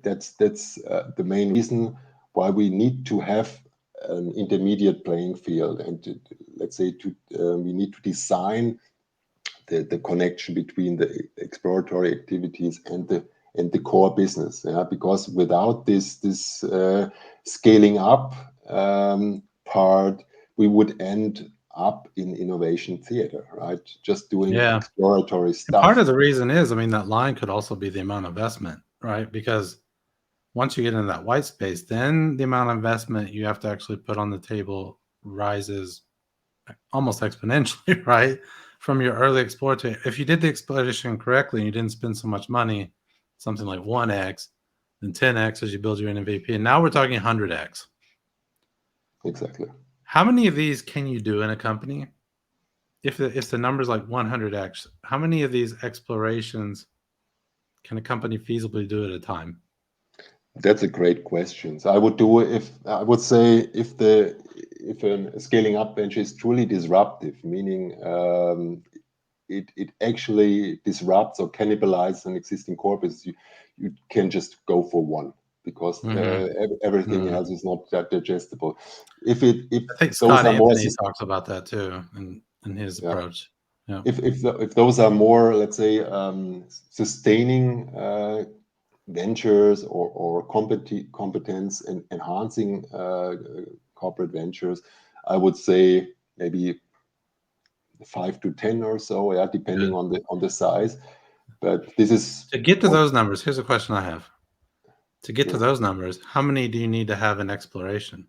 that's the main reason why we need to have an intermediate playing field, and let's say we need to design the connection between the exploratory activities and the core business, yeah? Because without this scaling up part, we would end up in innovation theater, right? Just doing Yeah. exploratory And part stuff. of the reason is, I mean, that line could also be the amount of investment, right? Because once you get into that white space, then the amount of investment you have to actually put on the table rises almost exponentially, right? From your early exploration. If you did the exploration correctly and you didn't spend so much money, something like 1x, then 10x as you build your MVP. And now we're talking 100x. Exactly. How many of these can you do in a company? If the number's like 100x, how many of these explorations can a company feasibly do at a time? That's a great question. So I would say if a scaling up venture is truly disruptive, meaning it actually disrupts or cannibalizes an existing core business, you can just go for one because everything else is not that digestible. If I think those Scott are more Anthony talks about that too in his yeah, approach. Yeah. if those are more, let's say, sustaining ventures or competence and enhancing corporate ventures, I would say maybe 5 to 10 or so, yeah, depending Good. on the size. But this is To get to what those numbers, here's a question I have. To get to sure. those numbers, how many do you need to have in exploration?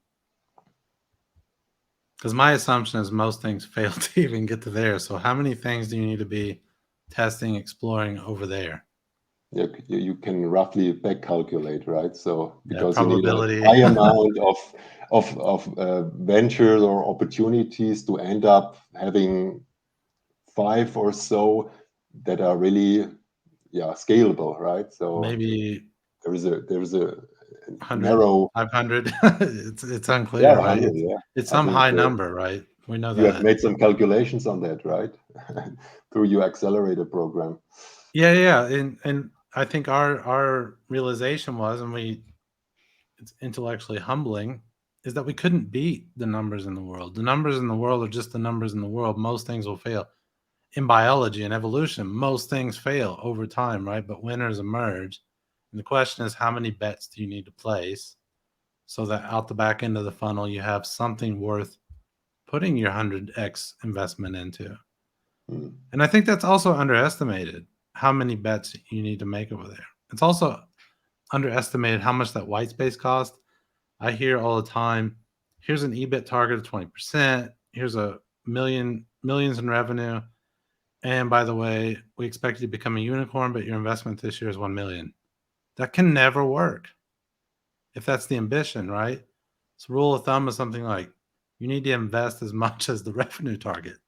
Because my assumption is most things fail to even get to there. So how many things do you need to be testing, exploring over there? You can roughly back calculate, right? So Yeah, because you need a probability. high amount of ventures or opportunities to end up having 5 or so that are really scalable, right? So Maybe there is a 100, narrow 500. It's yeah, unclear, right? 100, yeah. It's I some think high number, right? We know you have that. made some calculations on that, right? Through your accelerator program. Yeah. And I think our realization was, and it's intellectually humbling, is that we couldn't beat the numbers in the world. The numbers in the world are just the numbers in the world. Most things will fail. In biology and evolution, most things fail over time, right? But winners emerge. And the question is, how many bets do you need to place so that out the back end of the funnel, you have something worth putting your 100x investment into? Hmm. And I think that's also underestimated how many bets you need to make over there. It's also underestimated how much that white space costs. I hear all the time, here's an EBIT target of 20%, here's a millions in revenue. And by the way, we expect you to become a unicorn, but your investment this year is 1 million. That can never work if that's the ambition, right? So rule of thumb is something like you need to invest as much as the revenue target.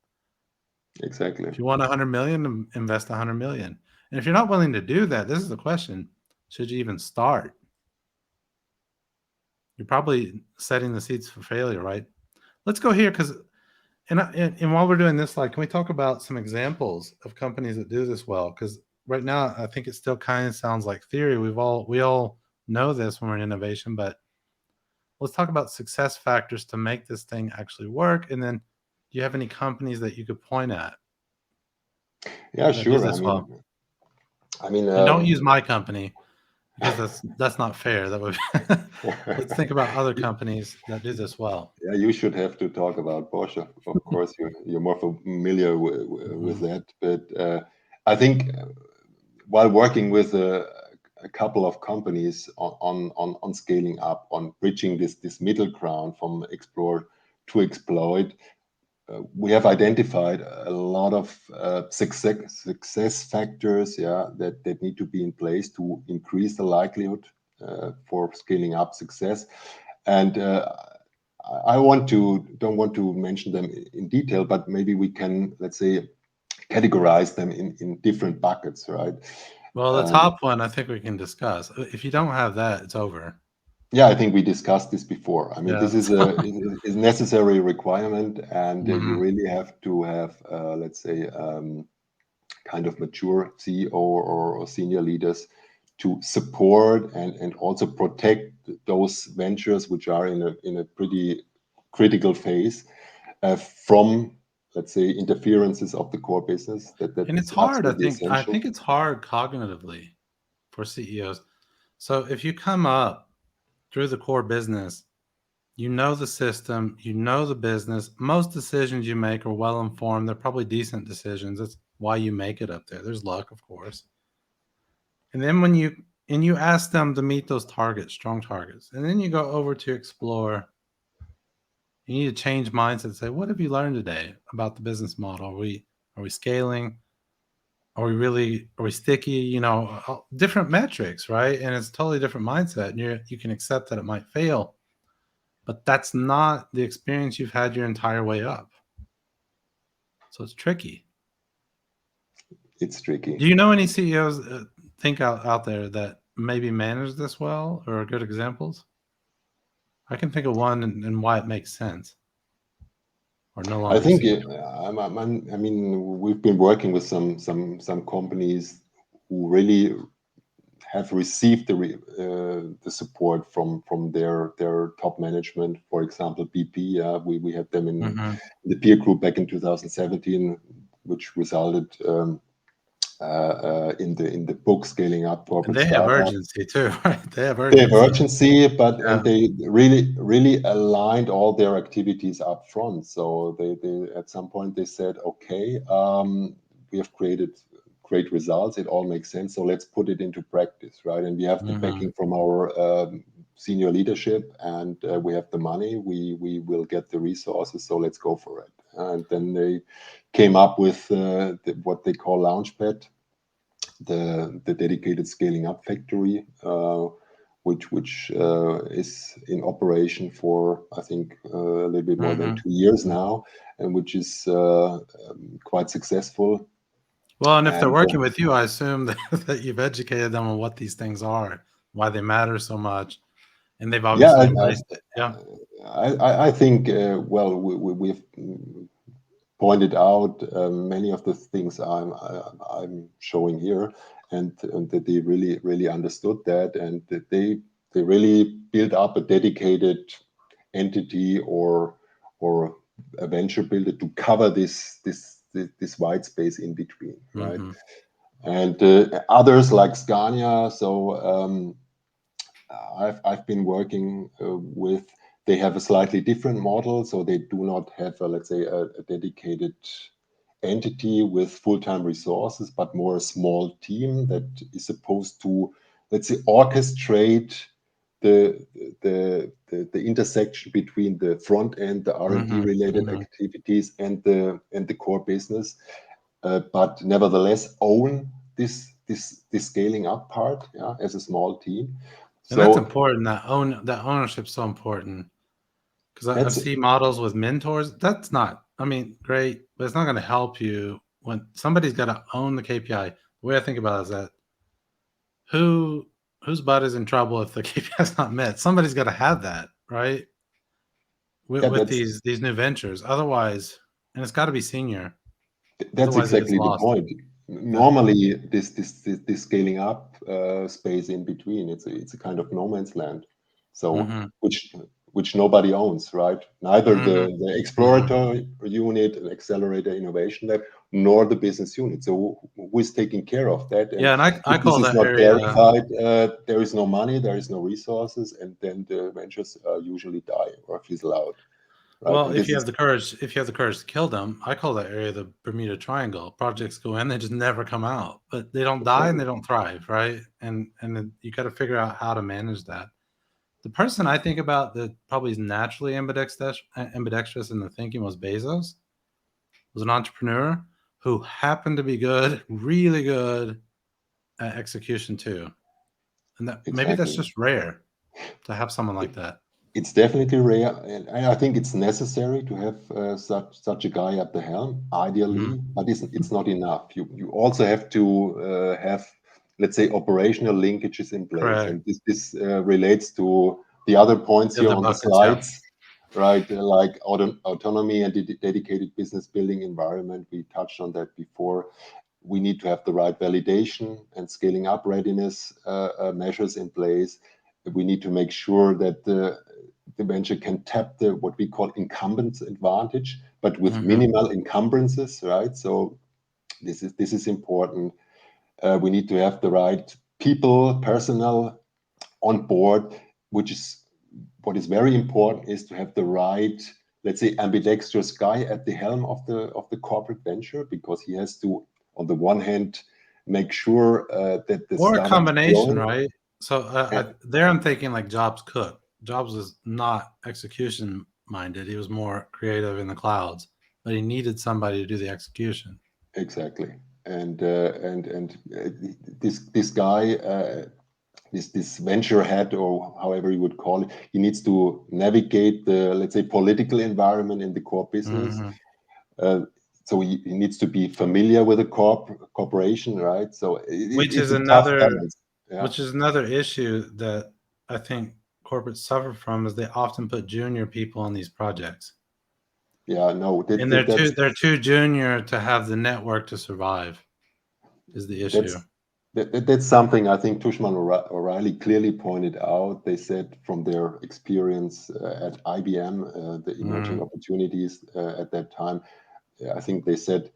Exactly. If you want 100 million, invest 100 million. And if you're not willing to do that, this is the question: should you even start? You're probably setting the seeds for failure, right? Let's go here because and while we're doing this slide, can we talk about some examples of companies that do this well? Because right now, I think it still kind of sounds like theory. We all know this when we're in innovation, but let's talk about success factors to make this thing actually work. And then, do you have any companies that you could point at Yeah, that do sure. this well? I mean, And don't use my company because that's not fair. That would let's think about other companies that do this well. yeah, you should have to talk about Bosch. Of course, you're more familiar with Mhm. that. But I think while working with a couple of companies on scaling up, on bridging this middle ground from explore to exploit, we have identified a lot of success factors, that need to be in place to increase the likelihood for scaling up success. And I don't want to mention them in detail, but maybe we can, let's say, categorize them in different buckets, right? Well, the Um, top one I think we can discuss. If you don't have that, it's over. yeah, I think we discussed this before. I mean, Yeah. this is necessary requirement, and you Mhm. really have to have, let's say, kind of mature CEO or senior leaders to support and also protect those ventures which are in a pretty critical phase from, let's say, interferences of the core business. That And it's is hard, absolutely I essential. think it's hard cognitively for CEOs. So if you come up through the core business, you know the system, you know the business, most decisions you make are well informed. They're probably decent decisions. That's why you make it up there. There's luck, of course. And then you ask them to meet those targets, strong targets. And then you go over to explore You need to change mindset and say, what have you learned today about the business model? Are we scaling? Are we sticky? Different metrics, right? And it's a totally different mindset. And you can accept that it might fail, but that's not the experience you've had your entire way up. So it's tricky. It's tricky. Do you know any CEOs think out there that maybe manage this well or are good examples? I can think of one and why it makes sense. Or no I longer think CEO. I mean we've been working with some companies who really have received the support from their top management. For example, BP. We had them in Mm-hmm. the peer group back in 2017, which resulted in the book Scaling Up And Corporate they have Startup. urgency too, right? They have They have urgency. urgency, and Yeah. they really aligned all their activities up front. So they at some point they said, okay, we have created great results. It all makes sense. So let's put it into practice, right? And we have the Mm-hmm. backing from our senior leadership, and we have the money. We will get the resources. So let's go for it. And then they came up with what they call Launchpad, the dedicated scaling up factory, which is in operation for I think a little bit more than Mm-hmm. 2 years now, and which is quite successful. Well, and if they're And working with you, I assume that you've educated them on what these things are, why they matter so much, and they've yeah, obviously embraced it. Yeah. I think well we've pointed out many of the things I'm showing here, and that they really understood that, and that they really built up a dedicated entity or a venture builder to cover this white space in between, right? Mm-hmm. And others like Scania. So I've been working with. They have a slightly different model, so they do not have, let's say, a dedicated entity with full-time resources, but more a small team that is supposed to, let's say, orchestrate the the intersection between the front end, the R&D Mm-hmm. related Mm-hmm. activities, and the core business, but nevertheless own this scaling up part, yeah, as a small team. And that's So important. That ownership's so important because I've that's seen models with mentors. That's not. I mean, great, but it's not going to help you when somebody's got to own the KPI. The way I think about it is that who whose butt is in trouble if the KPI is not met? Somebody's got to have that, right? With, yeah, with these new ventures, otherwise, and it's got to be senior. that's Otherwise, it gets exactly the lost. point. Yeah. Normally, this scaling up space in between, it's a kind of no man's land. So Mm-hmm. which nobody owns, right? Neither Mm-hmm. the Mm-hmm. exploratory unit, an accelerator innovation lab, nor the business unit. So who is taking care of that? And Yeah, and I if this call is that not area. clarified, there is no money, there is no resources, and then the ventures usually die or fizzle out, right? Well, And this is if you have the courage to kill them, I call that area the Bermuda Triangle. Projects go in, they just never come out, but they don't die and okay. they don't thrive, right? And then you got to figure out how to manage that. The person I think about that probably is naturally ambidextrous in the thinking was Bezos. Was an entrepreneur who happened to be good, really good at execution too, and that maybe that's Exactly. just rare to have someone like that. It's definitely rare, and I think it's necessary to have such a guy at the helm, Mm, ideally, but it's not enough. You also have to have, let's say, operational linkages in place, correct. and this relates to the other points The here other on the buckets, yeah. slides, right? Like autonomy and dedicated business building environment. We touched on that before. We need to have the right validation and scaling up readiness measures in place. We need to make sure that the venture can tap the what we call incumbents advantage, but with Hmm. minimal encumbrances, right? So this is important. We need to have the right people, personnel on board, which is what is very important is to have the right, let's say, ambidextrous guy at the helm of the corporate venture, because he has to, on the one hand, make sure that the Or a startup is combination, growing. right? So And there I'm thinking like Jobs Cook. Jobs is not execution minded. He was more creative in the clouds, but he needed somebody to do the execution. Exactly. And this guy, this venture head, or however you would call it, he needs to navigate the, let's say, political environment in the core business. Mm-hmm. So he needs to be familiar with a corporation, right? So Which it's is a tough another, balance. Yeah. which is another issue that I think corporates suffer from is they often put junior people on these projects, Yeah, no, and that's they're too junior to have the network to survive. Is the issue? that's that's something I think Tushman O'Reilly clearly pointed out. They said from their experience at IBM, the emerging Mm-hmm. opportunities at that time, I think they said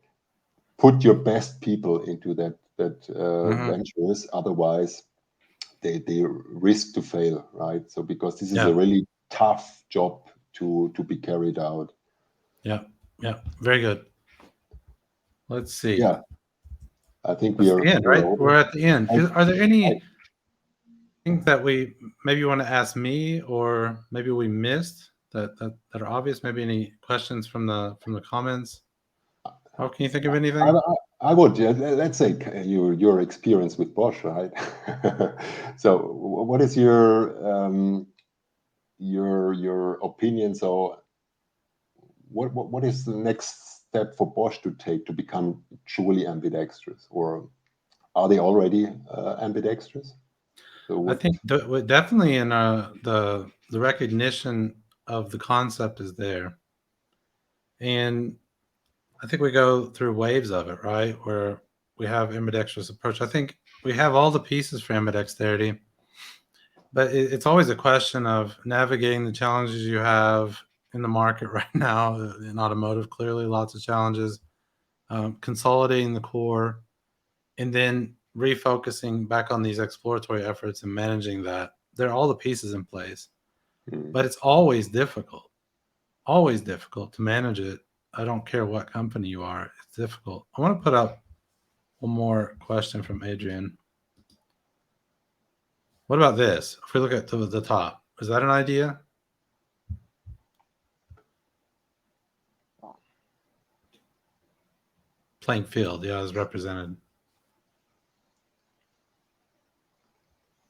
put your best people into that Mm-hmm. ventures, otherwise they risk to fail, right? So because this is a Yeah, really tough job to be carried out. yeah, yeah. Very good. Let's see. Yeah, I think That's the end, we're right? over. We're at the end. I, Are there I, any things that we maybe you want to ask me, or maybe we missed that are obvious? Maybe any questions from the comments? How can you think of I, anything? I I would, yeah, let's say your experience with Bosch, right? So, what is your opinion? So, what is the next step for Bosch to take to become truly ambidextrous, or are they already ambidextrous? So, I what? think definitely in the recognition of the concept is there, and I think we go through waves of it, right? Where we have ambidextrous approach. I think we have all the pieces for ambidexterity, but it's always a question of navigating the challenges you have in the market right now. In automotive, clearly lots of challenges. Consolidating the core, and then refocusing back on these exploratory efforts and managing that. There are all the pieces in place, Hmm. but it's always difficult to manage it. I don't care what company you are, it's difficult. I want to put up one more question from Adrian. What about this? If we look at the top, is that an idea? Playing field, yeah, is represented.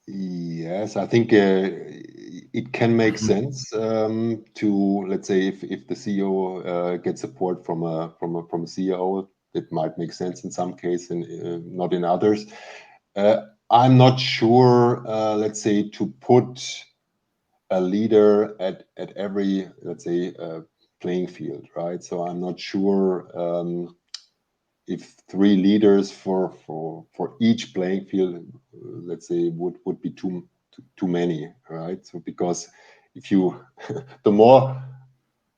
Yes, I think it can make sense to, let's say, if the CEO gets support from a CEO, it might make sense in some cases and not in others. I'm not sure, let's say, to put a leader at every, let's say, playing field, right? So I'm not sure if three leaders for each playing field, let's say, would be too many, right? So because if you the more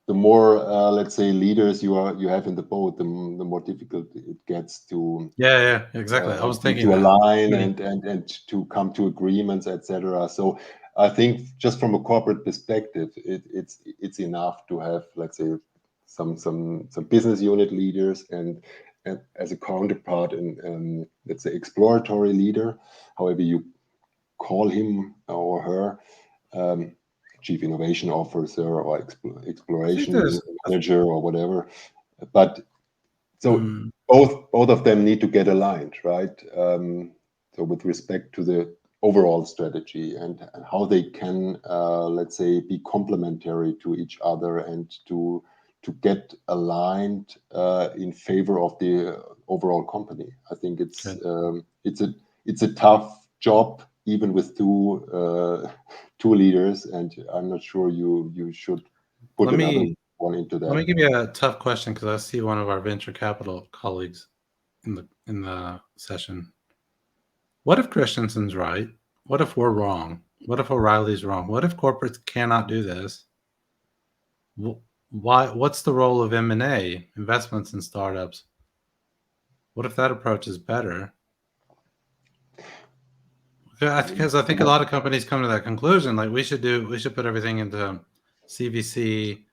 let's say leaders you have in the boat, the more difficult it gets Yeah, yeah, exactly. I was thinking to that. align and to come to agreements, etc. So I think just from a corporate perspective, it's enough to have, let's say, some business unit leaders and as a counterpart and let's say exploratory leader, however you call him or her, um, chief innovation officer or I think exploration there's. manager or whatever. But so Mm, both of them need to get aligned, right? So with respect to the overall strategy and how they can, let's say, be complementary to each other and to get aligned in favor of the overall company. I think good. it's a tough job even with two leaders, and I'm not sure you should put Let another me one into let that. me give you a tough question because I see one of our venture capital colleagues in the session. What if Christensen's right? What if we're wrong? What if O'Reilly's wrong? What if corporates cannot do this? Why? What's the role of M&A, investments in startups? What if that approach is better? Because I think a lot of companies come to that conclusion. Like we should put everything into CVC,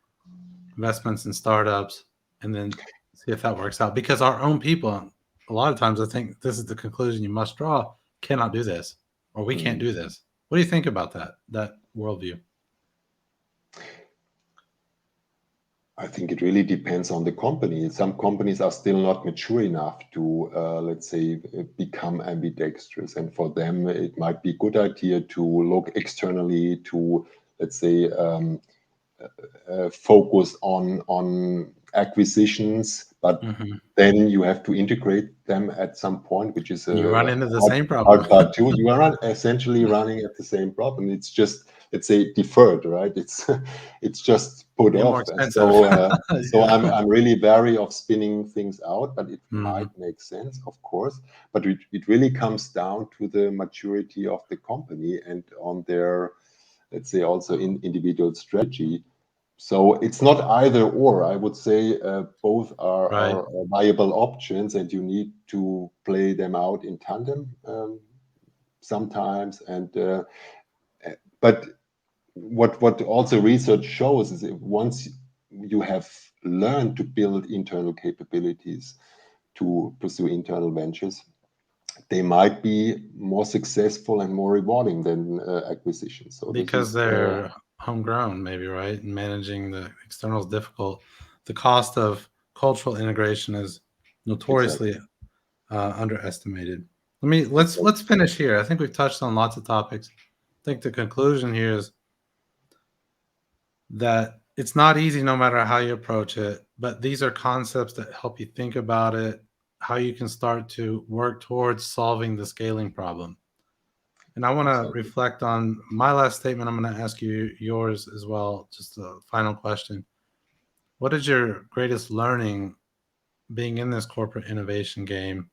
investments in startups, and then see if that works out. Because our own people, a lot of times, I think this is the conclusion you must draw: cannot do this, or we can't Mm. do this. What do you think about that worldview? I think it really depends on the company. Some companies are still not mature enough to, let's say, become ambidextrous. And for them, it might be a good idea to look externally to, let's say, focus on acquisitions, but Hmm. then you have to integrate them at some point, which is You a run into the hard, same hard problem. part too. You are not essentially running at the same problem. It's just, let's say, deferred, right? It's it's just put Get more off. And expensive. so Yeah. I'm really wary of spinning things out, but it might Mhm. make sense, of course. But it really comes down to the maturity of the company and on their, let's say, also in individual strategy. So it's not either or. I would say both Right. are viable options, and you need to play them out in tandem sometimes. And but what also research shows is that once you have learned to build internal capabilities to pursue internal ventures, they might be more successful and more rewarding than acquisitions. So this Because is they're homegrown, maybe, right? And managing the external is difficult. The cost of cultural integration is exactly. notoriously underestimated. Let's Exactly. finish here. I think we've touched on lots of topics. I think the conclusion here is that it's not easy no matter how you approach it, but these are concepts that help you think about it, how you can start to work towards solving the scaling problem. And I want to Exactly. reflect on my last statement. I'm going to ask you yours as well. Just a final question. What is your greatest learning being in this corporate innovation game?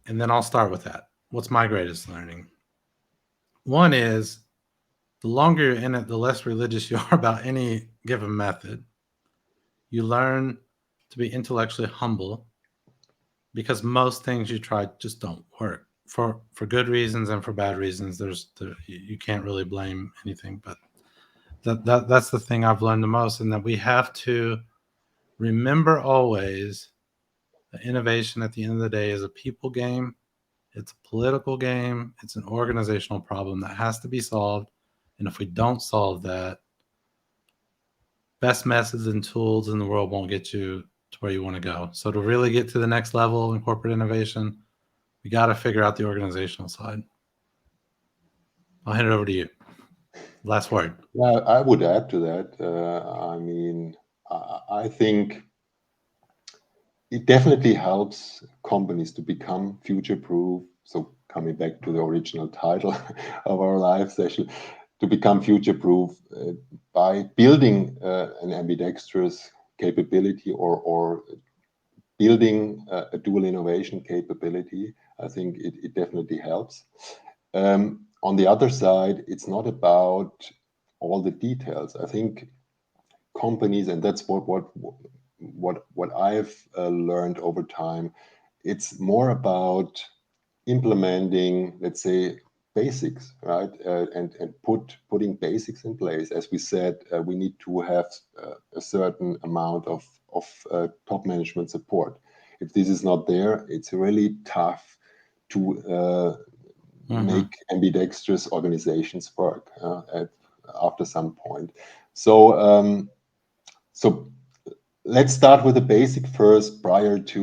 And then I'll start with that. What's my greatest learning? One is the longer you're in it, the less religious you are about any given method. You learn to be intellectually humble because most things you try just don't work for good reasons and for bad reasons. You can't really blame anything, but that's the thing I've learned the most, and that we have to remember always that innovation at the end of the day is a people game. It's a political game. It's an organizational problem that has to be solved. And if we don't solve that, best methods and tools in the world won't get you to where you want to go. So to really get to the next level in corporate innovation, we got to figure out the organizational side. I'll hand it over to you. Last word. Yeah, I would add to that. I mean, I think it definitely helps companies to become future proof. So, coming back to the original title of our live session, to become future proof by building an ambidextrous capability or building a dual innovation capability. I think it definitely helps. On the other side, it's not about all the details. I think companies, and that's what I've learned over time. It's more about implementing, let's say, basics, right? And putting basics in place. As we said, we need to have a certain amount of top management support. If this is not there, it's really tough to Mm-hmm. make ambidextrous organizations work after some point. So so let's start with the basic first prior to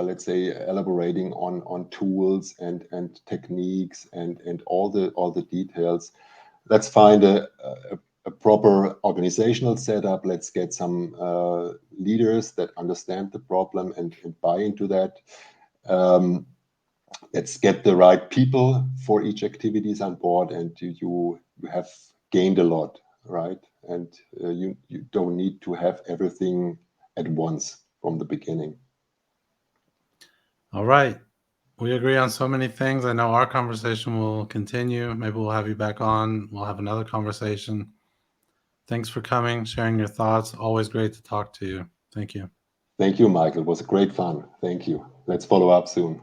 let's say elaborating on tools and techniques and all the details. Let's find a proper organizational setup. Let's get some leaders that understand the problem and buy into that. um, let's get the right people for each activities on board, and you have gained a lot, right? And you don't need to have everything at once from the beginning. All right. We agree on so many things. I know our conversation will continue. Maybe we'll have you back on. We'll have another conversation. Thanks for coming, sharing your thoughts. Always great to talk to you. Thank you. Thank you, Michael. It was great fun. Thank you. Let's follow up soon.